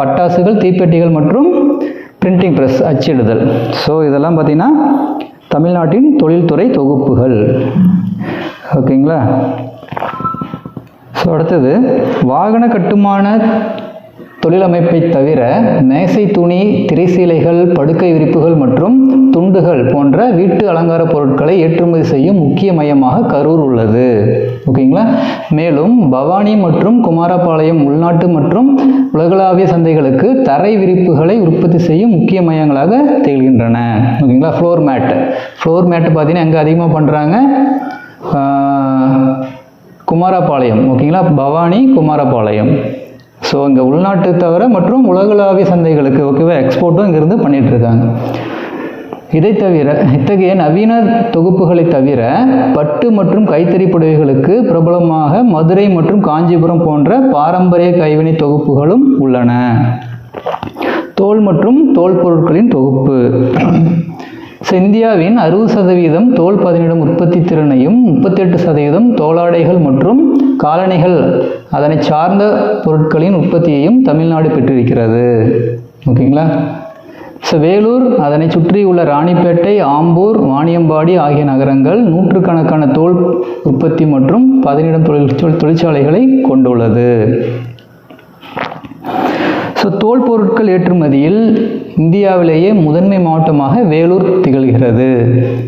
பட்டாசுகள், தீப்பெட்டிகள் மற்றும் பிரிண்டிங் ப்ரெஸ், அச்சிடுதல். இதெல்லாம் பார்த்திங்கன்னா தமிழ்நாட்டின் தொழில்துறை தொகுப்புகள். ஓகேங்களா. அடுத்தது வாகன கட்டுமான தொழிலமைப்பை தவிர மேசை துணி, திரைசீலைகள், படுக்கை விரிப்புகள் மற்றும் துண்டுகள் போன்ற வீட்டு அலங்கார பொருட்களை ஏற்றுமதி செய்யும் முக்கிய மையமாக கரூர் உள்ளது. ஓகேங்களா. மேலும் பவானி மற்றும் குமாரபாளையம் உள்நாட்டு மற்றும் உலகளாவிய சந்தைகளுக்கு தரை விரிப்புகளை உற்பத்தி செய்யும் முக்கிய மையங்களாக திகழ்கின்றன. ஓகேங்களா. ஃப்ளோர் மேட் பார்த்தீங்கன்னா எங்கே அதிகமாக பண்ணுறாங்க? குமாரபாளையம். ஓகேங்களா, பவானி குமாரபாளையம். ஸோ இங்கே உள்நாட்டு தவிர மற்றும் உலகளாவிய சந்தைகளுக்கு ஓகேவா எக்ஸ்போர்ட்டும் இங்கேருந்து பண்ணிகிட்ருக்காங்க. இதை தவிர இத்தகைய நவீன தொகுப்புகளை தவிர பட்டு மற்றும் கைத்தறி புடவைகளுக்கு பிரபலமாக மதுரை மற்றும் காஞ்சிபுரம் போன்ற பாரம்பரிய கைவினை தொகுப்புகளும் உள்ளன. தோல் மற்றும் தோல் பொருட்களின் தொகுப்பு. இந்தியாவின் 60% தோல் பதனிடும் உற்பத்தி திறனையும் 38% தோலாடைகள் மற்றும் காலணிகள் அதனை சார்ந்த பொருட்களின் உற்பத்தியையும் தமிழ்நாடு பெற்றிருக்கிறது. ஓகேங்களா. வேலூர் அதனை சுற்றியுள்ள ராணிப்பேட்டை, ஆம்பூர், வாணியம்பாடி ஆகிய நகரங்கள் நூற்றுக்கணக்கான தோல் உற்பத்தி மற்றும் பதனிடும் தொழிற்சாலைகளை கொண்டுள்ளது. தோல் பொருட்கள் ஏற்றுமதியில் இந்தியாவிலேயே முதன்மை மாவட்டமாக வேலூர் திகழ்கிறது.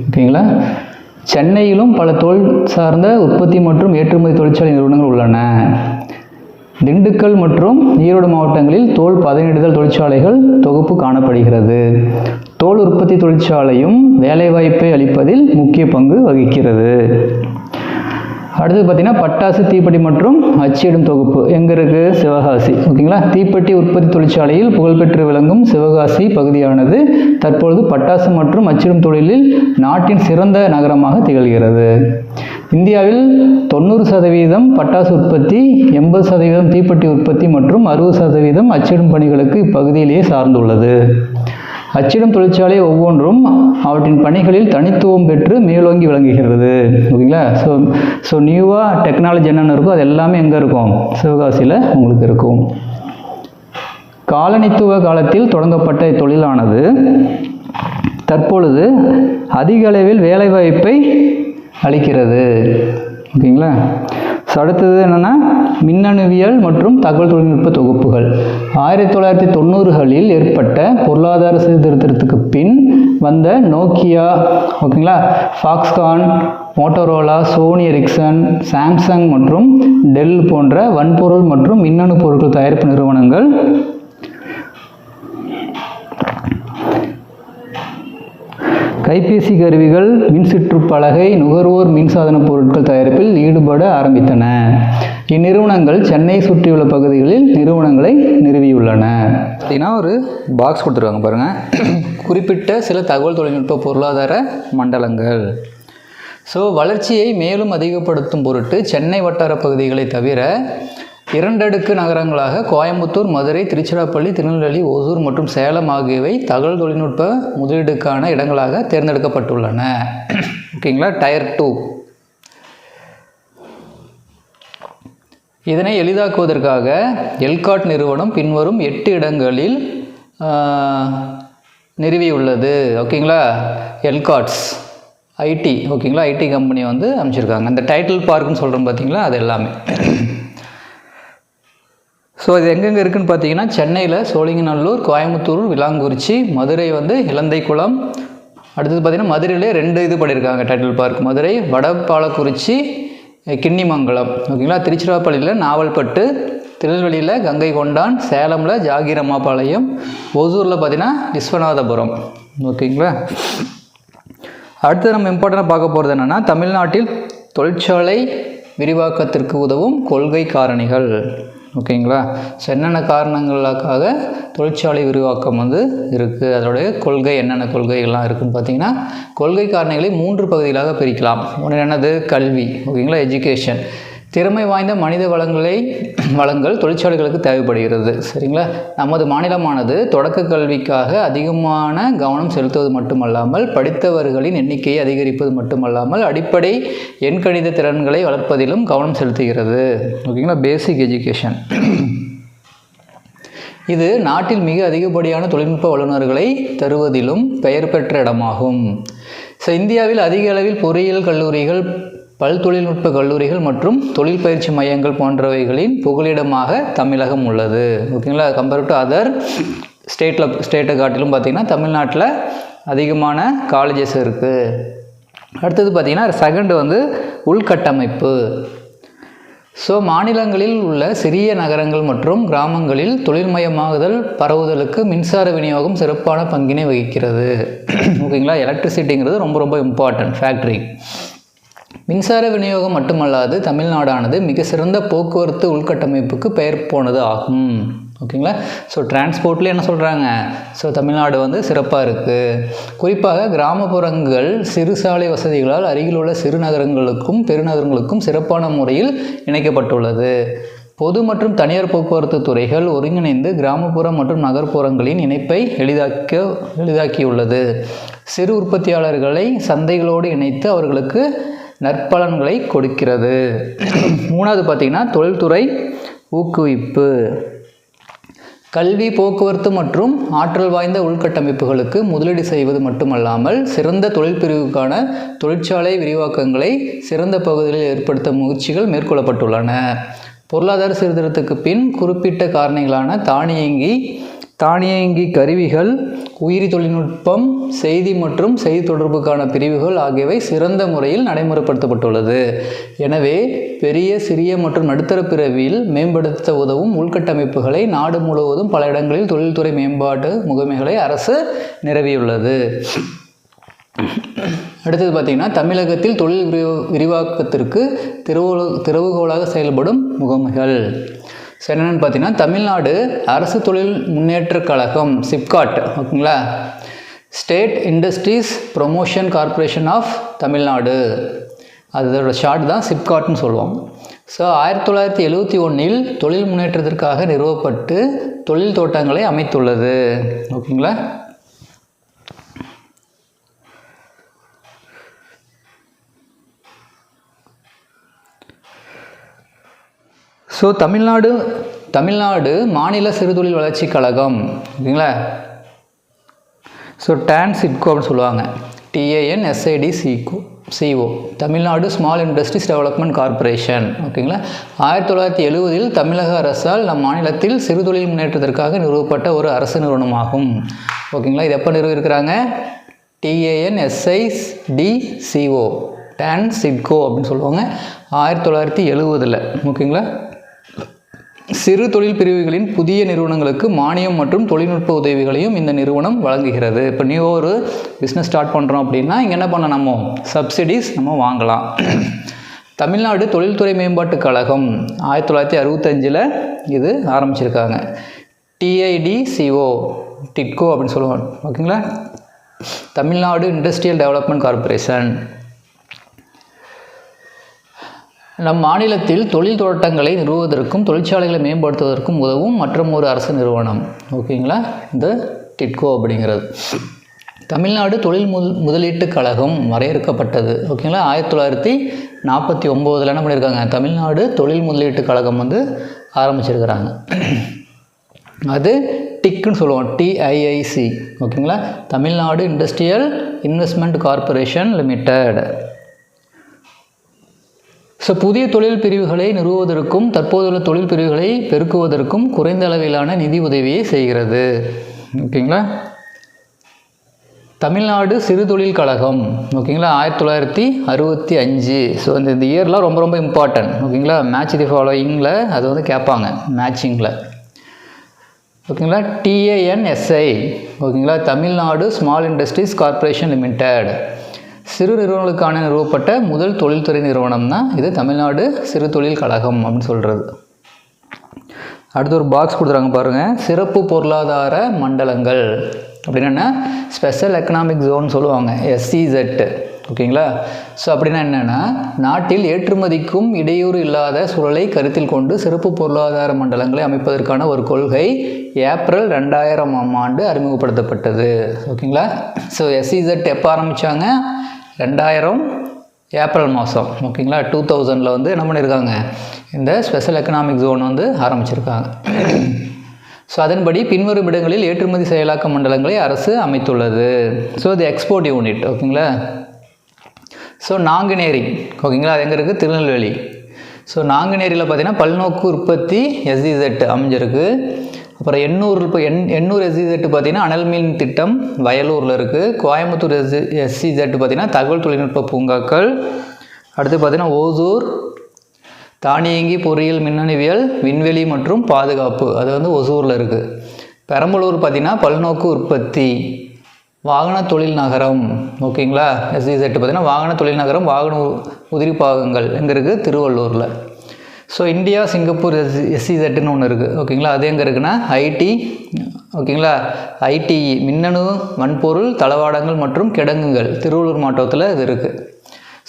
ஓகேங்களா. சென்னையிலும் பல தோல் சார்ந்த உற்பத்தி மற்றும் ஏற்றுமதி தொழிற்சாலை நிறுவனங்கள் உள்ளன. திண்டுக்கல் மற்றும் ஈரோடு மாவட்டங்களில் தோல் பதனிடுதல் தொழிற்சாலைகள் தொகுப்பு காணப்படுகிறது. தோல் உற்பத்தி தொழிற்சாலையும் வேலைவாய்ப்பை அளிப்பதில் முக்கிய பங்கு வகிக்கிறது. அடுத்தது பார்த்தீங்கன்னா பட்டாசு, தீப்பெட்டி மற்றும் அச்சிடும் தொகுப்பு எங்கே இருக்குது? சிவகாசி. ஓகேங்களா. தீப்பெட்டி உற்பத்தி தொழிற்சாலையில் புகழ்பெற்று விளங்கும் சிவகாசி பகுதியானது தற்பொழுது பட்டாசு மற்றும் அச்சிடும் தொழிலில் நாட்டின் சிறந்த நகரமாக திகழ்கிறது. இந்தியாவில் 90% பட்டாசு உற்பத்தி, 80% தீப்பெட்டி உற்பத்தி மற்றும் 60% அச்சிடும் பணிகளுக்கு இப்பகுதியிலேயே சார்ந்துள்ளது. அச்சிடும் தொழிற்சாலை ஒவ்வொன்றும் அவற்றின் பணிகளில் தனித்துவம் பெற்று மேலோங்கி விளங்குகிறது. ஓகேங்களா. ஸோ நியூவாக டெக்னாலஜி என்னென்ன இருக்கோ அது எல்லாமே எங்கே இருக்கும்? சிவகாசியில் உங்களுக்கு இருக்கும். காலனித்துவ காலத்தில் தொடங்கப்பட்ட இத்தொழிலானது தற்பொழுது அதிக அளவில் வேலைவாய்ப்பை அளிக்கிறது. ஓகேங்களா. அடுத்தது என்னென்னா மின்னணுவியல் மற்றும் தகவல் தொழில்நுட்ப தொகுப்புகள். 1990களில் ஏற்பட்ட பொருளாதார சீர்திருத்தத்துக்கு பின் வந்த நோக்கியா, ஓகேங்களா, Foxconn, Motorola, Sony Ericsson, Samsung மற்றும் டெல் போன்ற வன்பொருள் மற்றும் மின்னணு பொருட்கள் தயாரிப்பு நிறுவனங்கள் கைபேசி கருவிகள், மின்சுற்றுப்பலகை, நுகர்வோர் மின்சாதன பொருட்கள் தயாரிப்பில் ஈடுபட ஆரம்பித்தன. இந்நிறுவனங்கள் சென்னை சுற்றியுள்ள பகுதிகளில் நிறுவனங்களை நிறுவியுள்ளன. பார்த்தீங்கன்னா ஒரு பாக்ஸ் கொடுத்துருக்காங்க பாருங்கள். குறிப்பிட்ட சில தகவல் தொழில்நுட்ப பொருளாதார மண்டலங்கள். வளர்ச்சியை மேலும் அதிகப்படுத்தும் பொருட்டு சென்னை வட்டார பகுதிகளை தவிர 2 அடுக்கு நகரங்களாக கோயம்புத்தூர், மதுரை, திருச்சிராப்பள்ளி, திருநெல்வேலி, ஓசூர் மற்றும் சேலம் ஆகியவை தகவல் தொழில்நுட்ப முதலீடுக்கான இடங்களாக தேர்ந்தெடுக்கப்பட்டுள்ளன. ஓகேங்களா. டயர் 2. இதனை எளிதாக்குவதற்காக எல்காட் நிறுவனம் பின்வரும் 8 இடங்களில் நிறுவியுள்ளது. ஓகேங்களா. எல்காட்ஸ் ஐடி. ஓகேங்களா. ஐடி கம்பெனி அமைச்சிருக்காங்க. அந்த டைட்டில் பார்க்குன்னு சொல்கிறோம் பார்த்தீங்களா, அது எல்லாமே. இது எங்கெங்கே இருக்குதுன்னு பார்த்தீங்கன்னா சென்னையில் சோழிங்கநல்லூர், கோயம்புத்தூர் விளாங்குறிச்சி, மதுரை இலந்தைக்குளம். அடுத்தது பார்த்தீங்கன்னா மதுரையிலே 2 இது பண்ணியிருக்காங்க டைட்டில் பார்க். மதுரை வடபாலக்குறிச்சி, கிண்ணிமங்கலம். ஓகேங்களா. திருச்சிராப்பள்ளியில் நாவல்பட்டு, திருநெல்வேலியில் கங்கை கொண்டான், சேலமில் ஜாகிரம்மாபாளையம், ஓசூரில் பார்த்தீங்கன்னா விஸ்வநாதபுரம். ஓகேங்களா. அடுத்து நம்ம இம்பார்ட்டண்டாக பார்க்க போகிறது என்னென்னா தமிழ்நாட்டில் தொழிற்சாலை விரிவாக்கத்திற்கு உதவும் கொள்கை காரணிகள். ஓகேங்களா. என்னென்ன காரணங்களுக்காக தொழிற்சாலை விரிவாக்கம் இருக்குது, அதோடைய கொள்கை என்னென்ன கொள்கைகள்லாம் இருக்குதுன்னு பார்த்தீங்கன்னா கொள்கை காரணிகளை 3 பகுதிகளாக பிரிக்கலாம். ஒன்று என்னது? கல்வி. ஓகேங்களா. எஜுகேஷன். திறமை வாய்ந்த மனித வளங்கள் தொழிற்சாலைகளுக்கு தேவைப்படுகிறது. சரிங்களா. நமது மாநிலமானது தொடக்க கல்விக்காக அதிகமான கவனம் செலுத்துவது மட்டுமல்லாமல் படித்தவர்களின் எண்ணிக்கையை அதிகரிப்பது மட்டுமல்லாமல் அடிப்படை எண்கணித திறன்களை வளர்ப்பதிலும் கவனம் செலுத்துகிறது. ஓகேங்களா. பேசிக் எஜுகேஷன். இது நாட்டில் மிக அதிகப்படியான தொழில்நுட்ப வல்லுநர்களை தருவதிலும் பெயர் பெற்ற இடமாகும். இந்தியாவில் அதிக அளவில் பொறியியல் கல்லூரிகள், பல் தொழில்நுட்ப கல்லூரிகள் மற்றும் தொழில் பயிற்சி மையங்கள் போன்றவைகளின் புகலிடமாக தமிழகம் உள்ளது. ஓகேங்களா. கம்பேர் டு அதர் ஸ்டேட்டை காட்டிலும் பார்த்திங்கன்னா தமிழ்நாட்டில் அதிகமான காலேஜஸ் இருக்குது. அடுத்தது பார்த்திங்கன்னா செகண்ட் உள்கட்டமைப்பு. மாநிலங்களில் உள்ள சிறிய நகரங்கள் மற்றும் கிராமங்களில் தொழில்மயமாகுதல் பரவுதலுக்கு மின்சார விநியோகம் சிறப்பான பங்கினை வகிக்கிறது. ஓகேங்களா. எலக்ட்ரிசிட்டிங்கிறது ரொம்ப ரொம்ப இம்பார்ட்டன்ட். ஃபேக்ட்ரி மின்சார விநியோகம் மட்டுமல்லாது தமிழ்நாடானது மிக சிறந்த போக்குவரத்து உள்கட்டமைப்புக்கு பெயர் போனது ஆகும். ஓகேங்களா? ஸோ டிரான்ஸ்போர்ட்டில் என்ன சொல்கிறாங்க? ஸோ தமிழ்நாடு வந்து சிறப்பாக இருக்குது. குறிப்பாக கிராமப்புறங்கள் சிறு சாலை வசதிகளால் அருகில் உள்ள சிறு நகரங்களுக்கும் பெருநகரங்களுக்கும் சிறப்பான முறையில் இணைக்கப்பட்டுள்ளது. பொது மற்றும் தனியார் போக்குவரத்து துறைகள் ஒருங்கிணைந்து கிராமப்புற மற்றும் நகர்ப்புறங்களின் இணைப்பை எளிதாக்கியுள்ளது. சிறு உற்பத்தியாளர்களை சந்தைகளோடு இணைத்து அவர்களுக்கு நற்பலன்களை கொடுக்கிறது. மூணாவது பார்த்திங்கன்னா தொழில்துறை ஊக்குவிப்பு. கல்வி, போக்குவரத்து மற்றும் ஆற்றல் வாய்ந்த உள்கட்டமைப்புகளுக்கு முதலீடு செய்வது மட்டுமல்லாமல் சிறந்த தொழில் பிரிவுக்கான தொழிற்சாலை விரிவாக்கங்களை சிறந்த பகுதிகளில் ஏற்படுத்த முயற்சிகள் மேற்கொள்ளப்பட்டுள்ளன. பொருளாதார சீர்திருத்தத்துக்கு பின் குறிப்பிட்ட காரணிகளான தானியங்கி கருவிகள், உயிரி தொழில்நுட்பம், செய்தி மற்றும் செய்தி தொடர்புக்கான பிரிவுகள் ஆகியவை சிறந்த முறையில் நடைமுறைப்படுத்தப்பட்டுள்ளது. எனவே பெரிய, சிறிய மற்றும் நடுத்தர பிரிவில் மேம்படுத்த உதவும் உள்கட்டமைப்புகளை நாடு முழுவதும் பல இடங்களில் தொழில்துறை மேம்பாட்டு முகமைகளை அரசு நிறுவியுள்ளது. அடுத்தது பார்த்திங்கன்னா தமிழகத்தில் தொழில் விரிவாக்கத்திற்கு திறவுகோலாக செயல்படும் முகமைகள். என்னென்னு பார்த்தீங்கன்னா தமிழ்நாடு அரசு தொழில் முன்னேற்ற கழகம், சிப்காட். ஓகேங்களா? State Industries Promotion Corporation of Tamil Nadu, அதோட ஷார்ட் தான் சிப்காட்னு சொல்லுவோம். ஸோ 1971 தொழில் முன்னேற்றத்திற்காக நிறுவப்பட்டு தொழில் தோட்டங்களை அமைத்துள்ளது. ஓகேங்களா? ஸோ தமிழ்நாடு மாநில சிறுதொழில் வளர்ச்சி கழகம். ஓகேங்களா? ஸோ டான்சிட்கோ அப்படின்னு சொல்லுவாங்க. TANSIDCO, Tamil Nadu small industries development corporation. ஓகேங்களா? 1970 தமிழக அரசால் நம் மாநிலத்தில் சிறுதொழில் முன்னேற்றத்திற்காக நிறுவப்பட்ட ஒரு அரசு நிறுவனமாகும். ஓகேங்களா? இது எப்போ நிறுவியிருக்கிறாங்க? TANSIDCO, டான்சிட்கோ அப்படின்னு சொல்லுவாங்க. 1970. ஓகேங்களா? சிறு தொழில் பிரிவுகளின் புதிய நிறுவனங்களுக்கு மானியம் மற்றும் தொழில்நுட்ப உதவிகளையும் இந்த நிறுவனம் வழங்குகிறது. இப்போ நியூ ஒரு பிஸ்னஸ் ஸ்டார்ட் பண்ணுறோம் அப்படின்னா இங்கே என்ன பண்ண நம்ம சப்சிடிஸ் நம்ம வாங்கலாம். தமிழ்நாடு தொழில்துறை மேம்பாட்டு கழகம் 1965 இது ஆரம்பிச்சிருக்காங்க. TIDCO அப்படின்னு சொல்லுவாங்க. ஓகேங்களா? Tamil Nadu industrial development corporation. நம் மாநிலத்தில் தொழில் தோட்டங்களை நிறுவுவதற்கும் தொழிற்சாலைகளை மேம்படுத்துவதற்கும் உதவும் மற்றும் ஒரு அரசு நிறுவனம். ஓகேங்களா? இந்த டிட்கோ அப்படிங்கிறது. தமிழ்நாடு தொழில் முதலீட்டு கழகம் வரையறுக்கப்பட்டது. ஓகேங்களா? 1949 என்ன பண்ணியிருக்காங்க? தமிழ்நாடு தொழில் முதலீட்டு கழகம் வந்து ஆரம்பிச்சிருக்கிறாங்க. அது டிக்குன்னு சொல்லுவோம், TIIC. ஓகேங்களா? Tamil Nadu industrial investment corporation limited. So புதிய தொழில் பிரிவுகளை நிறுவுவதற்கும் தற்போதுள்ள தொழில் பிரிவுகளை பெருக்குவதற்கும் குறைந்த அளவிலான நிதி உதவியை செய்கிறது. ஓகேங்களா? தமிழ்நாடு சிறு தொழில் கழகம். ஓகேங்களா? 1965. ஸோ இந்த இயர்லாம் ரொம்ப ரொம்ப இம்பார்ட்டன்ட். ஓகேங்களா? மேட்ச் தி ஃபாலோயிங்கில் அது வந்து கேட்பாங்க மேட்சிங்கில். ஓகேங்களா? TANSI. ஓகேங்களா? Tamil Nadu small industries corporation limited. சிறு நிறுவனங்களுக்கான நிறுவப்பட்ட முதல் தொழில்துறை நிறுவனம் தான் இது தமிழ்நாடு சிறு தொழில் கழகம் அப்படின்னு சொல்கிறது. அடுத்து ஒரு பாக்ஸ் கொடுத்துறாங்க பாருங்கள். சிறப்பு பொருளாதார மண்டலங்கள் அப்படின்னா ஸ்பெஷல் எக்கனாமிக் ஜோன் சொல்லுவாங்க, SEZ. ஓகேங்களா? ஸோ அப்படின்னா என்னென்னா நாட்டில் ஏற்றுமதிக்கும் இடையூறு இல்லாத சூழலை கருத்தில் கொண்டு சிறப்பு பொருளாதார மண்டலங்களை அமைப்பதற்கான ஒரு கொள்கை ஏப்ரல் 2000 அறிமுகப்படுத்தப்பட்டது. ஓகேங்களா? ஸோ SEZ எப்போ ஆரம்பித்தாங்க? 2000 ஏப்ரல் மாதம். ஓகேங்களா? 2000 வந்து என்ன பண்ணியிருக்காங்க? இந்த ஸ்பெஷல் எக்கனாமிக் ஜோன் வந்து ஆரம்பிச்சிருக்காங்க. ஸோ அதன்படி பின்வரும் இடங்களில் ஏற்றுமதி செயலாக்க மண்டலங்களை அரசு அமைத்துள்ளது. ஸோ இது எக்ஸ்போர்ட் யூனிட். ஓகேங்களா? ஸோ நாங்குநேரி. ஓகேங்களா? அது எங்கே இருக்குது? திருநெல்வேலி. ஸோ நாங்குநேரியில் பார்த்தீங்கன்னா பல்நோக்கு உற்பத்தி SEZ அமைஞ்சிருக்கு. அப்புறம் எண்ணூர் SEZ பார்த்திங்கன்னா அனல் மின் திட்டம் வயலூரில் இருக்குது. கோயம்புத்தூர் SEZ பார்த்திங்கன்னா தகவல் தொழில்நுட்ப பூங்காக்கள். அடுத்து பார்த்திங்கன்னா ஓசூர் தானியங்கி பொறியியல் மின்னணுவியல் விண்வெளி மற்றும் பாதுகாப்பு, அது வந்து ஒசூரில் இருக்குது. பெரம்பலூர் பார்த்திங்கன்னா பல்நோக்கு உற்பத்தி. வாகன தொழில் நகரம். ஓகேங்களா, SEZ பார்த்தீங்கன்னா வாகன தொழில் நகரம், வாகன உதிரி பாகங்கள் எங்கே இருக்குது? திருவள்ளூரில். ஸோ இந்தியா சிங்கப்பூர் SEZன்னு ஒன்று இருக்குது. ஓகேங்களா, அது எங்கே இருக்குன்னா IT. ஓகேங்களா, ITE மின்னணு வன்பொருள் தளவாடங்கள் மற்றும் கிடங்குகள் திருவள்ளூர் மாவட்டத்தில் இது இருக்குது.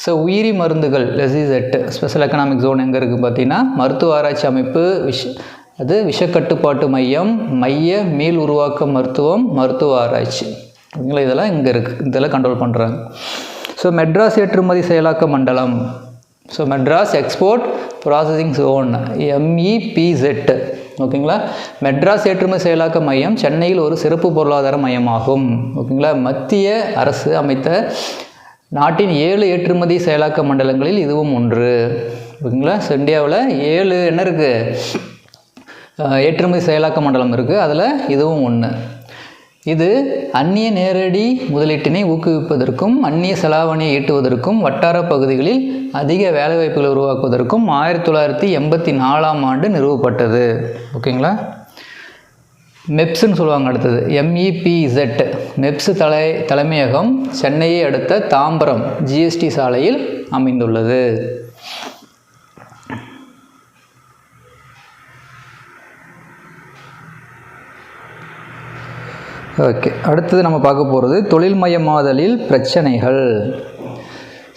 ஸோ உயிரி மருந்துகள் SEZ ஸ்பெஷல் எக்கனாமிக் ஜோன் எங்கே இருக்குது பார்த்தீங்கன்னா மருத்துவ ஆராய்ச்சி அமைப்பு, விஷக்கட்டுப்பாட்டு மையம், மைய மீள் உருவாக்க மருத்துவம், மருத்துவ ஆராய்ச்சி. ஓகேங்களா, இதெல்லாம் இங்கே இருக்குது, இதெல்லாம் கண்ட்ரோல் பண்ணுறாங்க. ஸோ மெட்ராஸ் ஏற்றுமதி செயலாக்க மண்டலம். So Madras export processing zone MEPZ. ஓகேங்களா, மெட்ராஸ் ஏற்றுமதி செயலாக்க மையம் சென்னையில் ஒரு சிறப்பு பொருளாதார மையமாகும். ஓகேங்களா, மத்திய அரசு அமைத்த நாட்டின் 7 ஏற்றுமதி செயலாக்க மண்டலங்களில் இதுவும் ஒன்று. ஓகேங்களா, ஸோ இந்தியாவில் 7 என்ன இருக்குது? ஏற்றுமதி செயலாக்க மண்டலம் இருக்குது, அதில் இதுவும் ஒன்று. இது அந்நிய நேரடி முதலீட்டினை ஊக்குவிப்பதற்கும் அந்நிய செலாவணியை ஈட்டுவதற்கும் வட்டார பகுதிகளில் அதிக வேலைவாய்ப்புகளை உருவாக்குவதற்கும் 1984ஆம் ஆண்டு நிறுவப்பட்டது. ஓகேங்களா, மெப்ஸ்ன்னு சொல்லுவாங்க. அடுத்தது MEPZ. மெப்ஸ் தலைமையகம் சென்னையை அடுத்த தாம்பரம் GST சாலையில் அமைந்துள்ளது. ஓகே, அடுத்தது நம்ம பார்க்க போகிறது தொழில்மயமாதலில் பிரச்சனைகள்.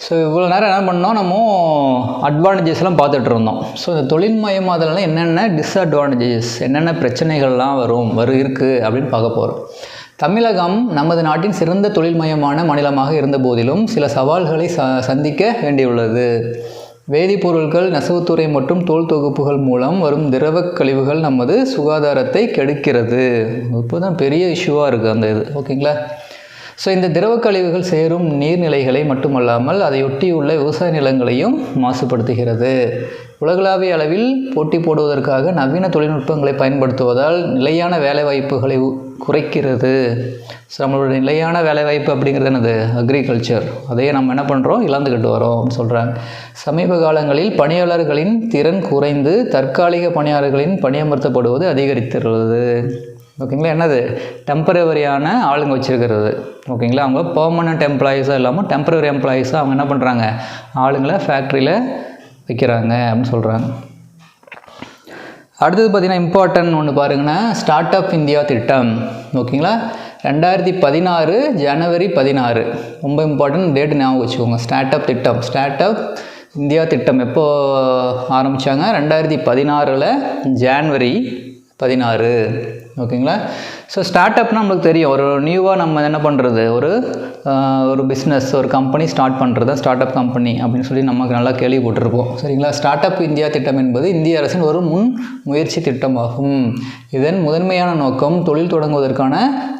ஸோ இவ்வளோ நேரம் என்ன பண்ணோம், நம்ம அட்வான்டேஜஸ்லாம் பார்த்துட்டு இருந்தோம். ஸோ இந்த தொழில்மயமாதல்னால் என்னென்ன டிஸ்அட்வான்டேஜஸ், என்னென்ன பிரச்சனைகள்லாம் இருக்குது அப்படின்னு பார்க்க போகிறோம். தமிழகம் நமது நாட்டின் சிறந்த தொழில்மயமான மாநிலமாக இருந்த போதிலும் சில சவால்களை சந்திக்க வேண்டியுள்ளது. வேதிப்பொருட்கள், நெசவுத்துறை மற்றும் தோல் தொகுப்புகள் மூலம் வரும் திரவ கழிவுகள் நமது சுகாதாரத்தை கெடுக்கிறது. இப்போ தான் பெரிய இஷ்யூவாக இருக்குது அந்த இது. ஓகேங்களா, ஸோ இந்த திரவ கழிவுகள் சேரும் நீர்நிலைகளை மட்டுமல்லாமல் அதையொட்டியுள்ள விவசாய நிலங்களையும் மாசுபடுத்துகிறது. உலகளாவிய அளவில் போட்டி போடுவதற்காக நவீன தொழில்நுட்பங்களை பயன்படுத்துவதால் நிலையான வேலைவாய்ப்புகளை குறைக்கிறது. ஸோ நம்மளோட நிலையான வேலைவாய்ப்பு அப்படிங்கிறது என்னது? அக்ரிகல்ச்சர். அதையே நம்ம என்ன பண்ணுறோம்? இழந்துக்கிட்டு வரோம் அப்படின்னு சொல்கிறாங்க. சமீப காலங்களில் பணியாளர்களின் திறன் குறைந்து தற்காலிக பணியாளர்களின் பணியமர்த்தப்படுவது அதிகரித்துள்ளது. ஓகேங்களா, என்னது? டெம்பரவரியான ஆளுங்க வச்சுருக்கிறது. ஓகேங்களா, அவங்க பெர்மனண்ட் எம்ப்ளாயீஸாக இல்லாமல் டெம்பரவரி எம்ப்ளாயீஸாக அவங்க என்ன பண்ணுறாங்க? ஆளுங்களை ஃபேக்ட்ரியில் வைக்கிறாங்க அப்படின்னு சொல்கிறாங்க. அடுத்தது பார்த்திங்கன்னா இம்பார்ட்டன்ட் ஒன்று பாருங்கன்னா ஸ்டார்ட் அப் இந்தியா திட்டம். ஓகேங்களா, 2016 ஜனவரி 16 ரொம்ப இம்பார்ட்டன்ட் டேட்டு ஞாபகம் வச்சுக்கோங்க. ஸ்டார்ட் அப் திட்டம், ஸ்டார்ட் அப் இந்தியா திட்டம் எப்போ ஆரம்பித்தாங்க? 2016 ஜான்வரி 16. ஓகேங்களா, ஸோ ஸ்டார்ட் அப்னால் நம்மளுக்கு தெரியும், ஒரு நியூவாக நம்ம என்ன பண்ணுறது, ஒரு பிஸ்னஸ், ஒரு கம்பெனி ஸ்டார்ட் பண்ணுறது தான் ஸ்டார்ட் அப் கம்பெனி அப்படின்னு சொல்லி நமக்கு நல்லா கேள்விப்பட்டிருப்போம். சரிங்களா, ஸ்டார்ட் அப் இந்தியா திட்டம் என்பது இந்திய அரசின் ஒரு முன் முயற்சி திட்டமாகும். இதன் முதன்மையான நோக்கம் தொழில் தொடங்குவதற்கான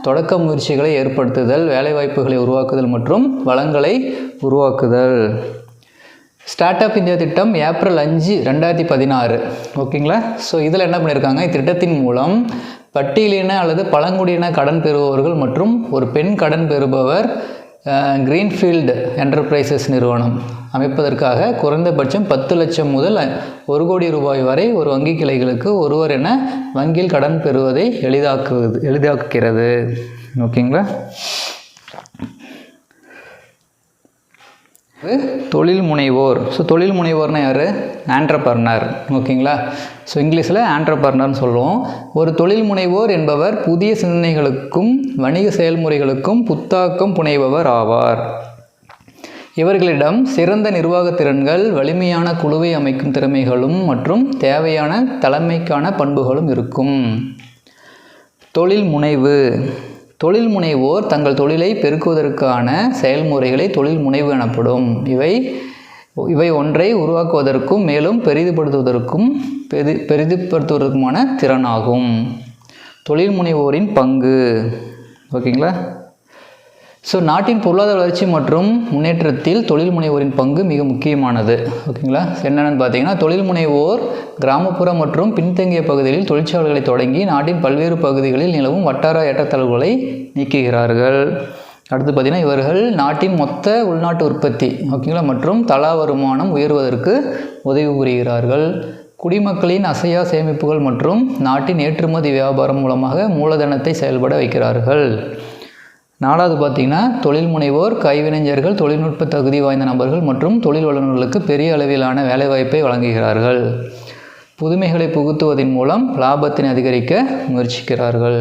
தொடக்க முயற்சிகளை ஏற்படுத்துதல், வேலைவாய்ப்புகளை உருவாக்குதல் மற்றும் வளங்களை உருவாக்குதல். ஸ்டார்ட் அப் இந்தியா திட்டம் ஏப்ரல் 5, 2016. ஓகேங்களா, ஸோ இதில் என்ன பண்ணியிருக்காங்க? இத்திட்டத்தின் மூலம் பட்டியலின அல்லது பழங்குடியின கடன் பெறுபவர்கள் மற்றும் ஒரு பெண் கடன் பெறுபவர் கிரீன்ஃபீல்டு என்டர்பிரைசஸ் நிறுவனம் அமைப்பதற்காக குறைந்தபட்சம் 10 லட்சம் முதல் 1 கோடி ரூபாய் வரை ஒரு வங்கி கிளைகளுக்கு ஒருவர் என வங்கியில் கடன் பெறுவதை எளிதாக்குகிறது. ஓகேங்களா, தொழில் முனைவோர். ஸோ தொழில் முனைவோர்னா யார்? ஆண்டர்பிரனர். ஓகேங்களா, ஸோ இங்கிலீஷில் ஆண்டர்பிரனர்னு சொல்லுவோம். ஒரு தொழில் முனைவோர் என்பவர் புதிய சிந்தனைகளுக்கும் வணிக செயல்முறைகளுக்கும் புத்தாக்கம் புனைபவர் ஆவார். இவர்களிடம் சிறந்த நிர்வாக திறன்கள், வலிமையான குழுவை அமைக்கும் திறமைகளும் மற்றும் தேவையான தலைமைக்கான பண்புகளும் இருக்கும். தொழில் முனைவு. தொழில் முனைவோர் தங்கள் தொழிலை பெருக்குவதற்கான செயல்முறைகளை தொழில் முனைவு எனப்படும். இவை ஒன்றை உருவாக்குவதற்கும் மேலும் பெரிதுபடுத்துவதற்குமான திறனாகும். தொழில் முனைவோரின் பங்கு. ஓகேங்களா, ஸோ நாட்டின் பொருளாதார வளர்ச்சி மற்றும் முன்னேற்றத்தில் தொழில் முனைவோரின் பங்கு மிக முக்கியமானது. ஓகேங்களா, என்னென்னு பார்த்தீங்கன்னா தொழில் முனைவோர் கிராமப்புற மற்றும் பின்தங்கிய பகுதிகளில் தொழிற்சாலைகளை தொடங்கி நாட்டின் பல்வேறு பகுதிகளில் நிலவும் வட்டார ஏற்றத்தாழ்வுகளை நீக்குகிறார்கள். அடுத்து பார்த்திங்கன்னா இவர்கள் நாட்டின் மொத்த உள்நாட்டு உற்பத்தி ஓகேங்களா மற்றும் தலா வருமானம் உயர்வதற்கு உதவி புரிகிறார்கள். குடிமக்களின் அசையா சேமிப்புகள் மற்றும் நாட்டின் ஏற்றுமதி வியாபாரம் மூலமாக மூலதனத்தை செயல்பட வைக்கிறார்கள். 4வது பார்த்திங்கன்னா தொழில் முனைவோர், கைவினைஞர்கள், தொழில்நுட்ப தகுதி வாய்ந்த நபர்கள் மற்றும் தொழில் வல்லுநர்களுக்கு பெரிய அளவிலான வேலைவாய்ப்பை வழங்குகிறார்கள். புதுமைகளை புகுத்துவதன் மூலம் லாபத்தினை அதிகரிக்க முயற்சிக்கிறார்கள்.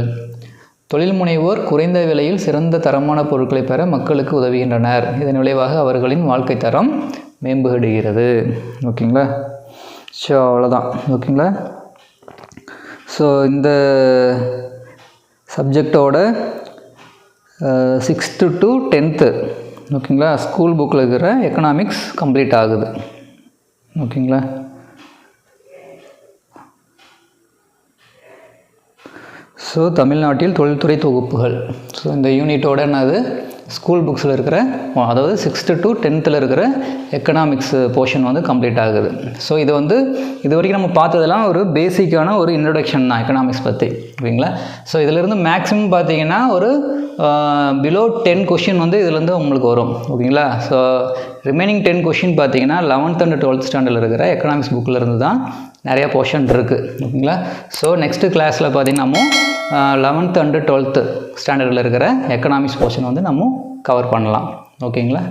தொழில் முனைவோர் குறைந்த விலையில் சிறந்த தரமான பொருட்களை பெற மக்களுக்கு உதவுகின்றனர். இதன் விளைவாக அவர்களின் வாழ்க்கை தரம் மேம்படுகிறது. ஓகேங்களா? ஸோ அவ்வளோதான். ஓகேங்களா? ஸோ இந்த சப்ஜெக்டோட 6th to 10th ஓகேங்களா ஸ்கூல் புக்கில் இருக்கிற எக்கனாமிக்ஸ் கம்ப்ளீட் ஆகுது. ஓகேங்களா? ஸோ தமிழ்நாட்டில் தொழில்துறை தொகுப்புகள். ஸோ இந்த யூனிட்டோட என்னது ஸ்கூல் புக்ஸில் இருக்கிற அதாவது 6th to 10th இருக்கிற எக்கனாமிக்ஸ் போர்ஷன் வந்து கம்ப்ளீட் ஆகுது. ஸோ இது வந்து இது வரைக்கும் நம்ம பார்த்ததெல்லாம் ஒரு பேசிக்கான ஒரு இன்ட்ரடக்ஷன் தான் எக்கனாமிக்ஸ் பற்றி. ஓகேங்களா? ஸோ இதிலேருந்து மேக்ஸிமம் பார்த்தீங்கன்னா ஒரு பிலோ 10 கொஷின் வந்து இதுலேருந்து உங்களுக்கு வரும். ஓகேங்களா? ஸோ ரிமைனிங் 10 கொஷின் பார்த்தீங்கன்னா 11th and 12th ஸ்டாண்டர்டில் இருக்கிற எக்கனாமிக்ஸ் புக்கில் இருந்து தான் நிறையா போர்ஷன் இருக்குது. ஓகேங்களா? ஸோ நெக்ஸ்ட்டு கிளாஸில் பார்த்தீங்கன்னா நம்ம 11th and 12th ஸ்டாண்டர்டில் இருக்கிற எக்கனாமிக்ஸ் போர்ஷன் வந்து நம்ம கவர் பண்ணலாம். ஓகேங்களா?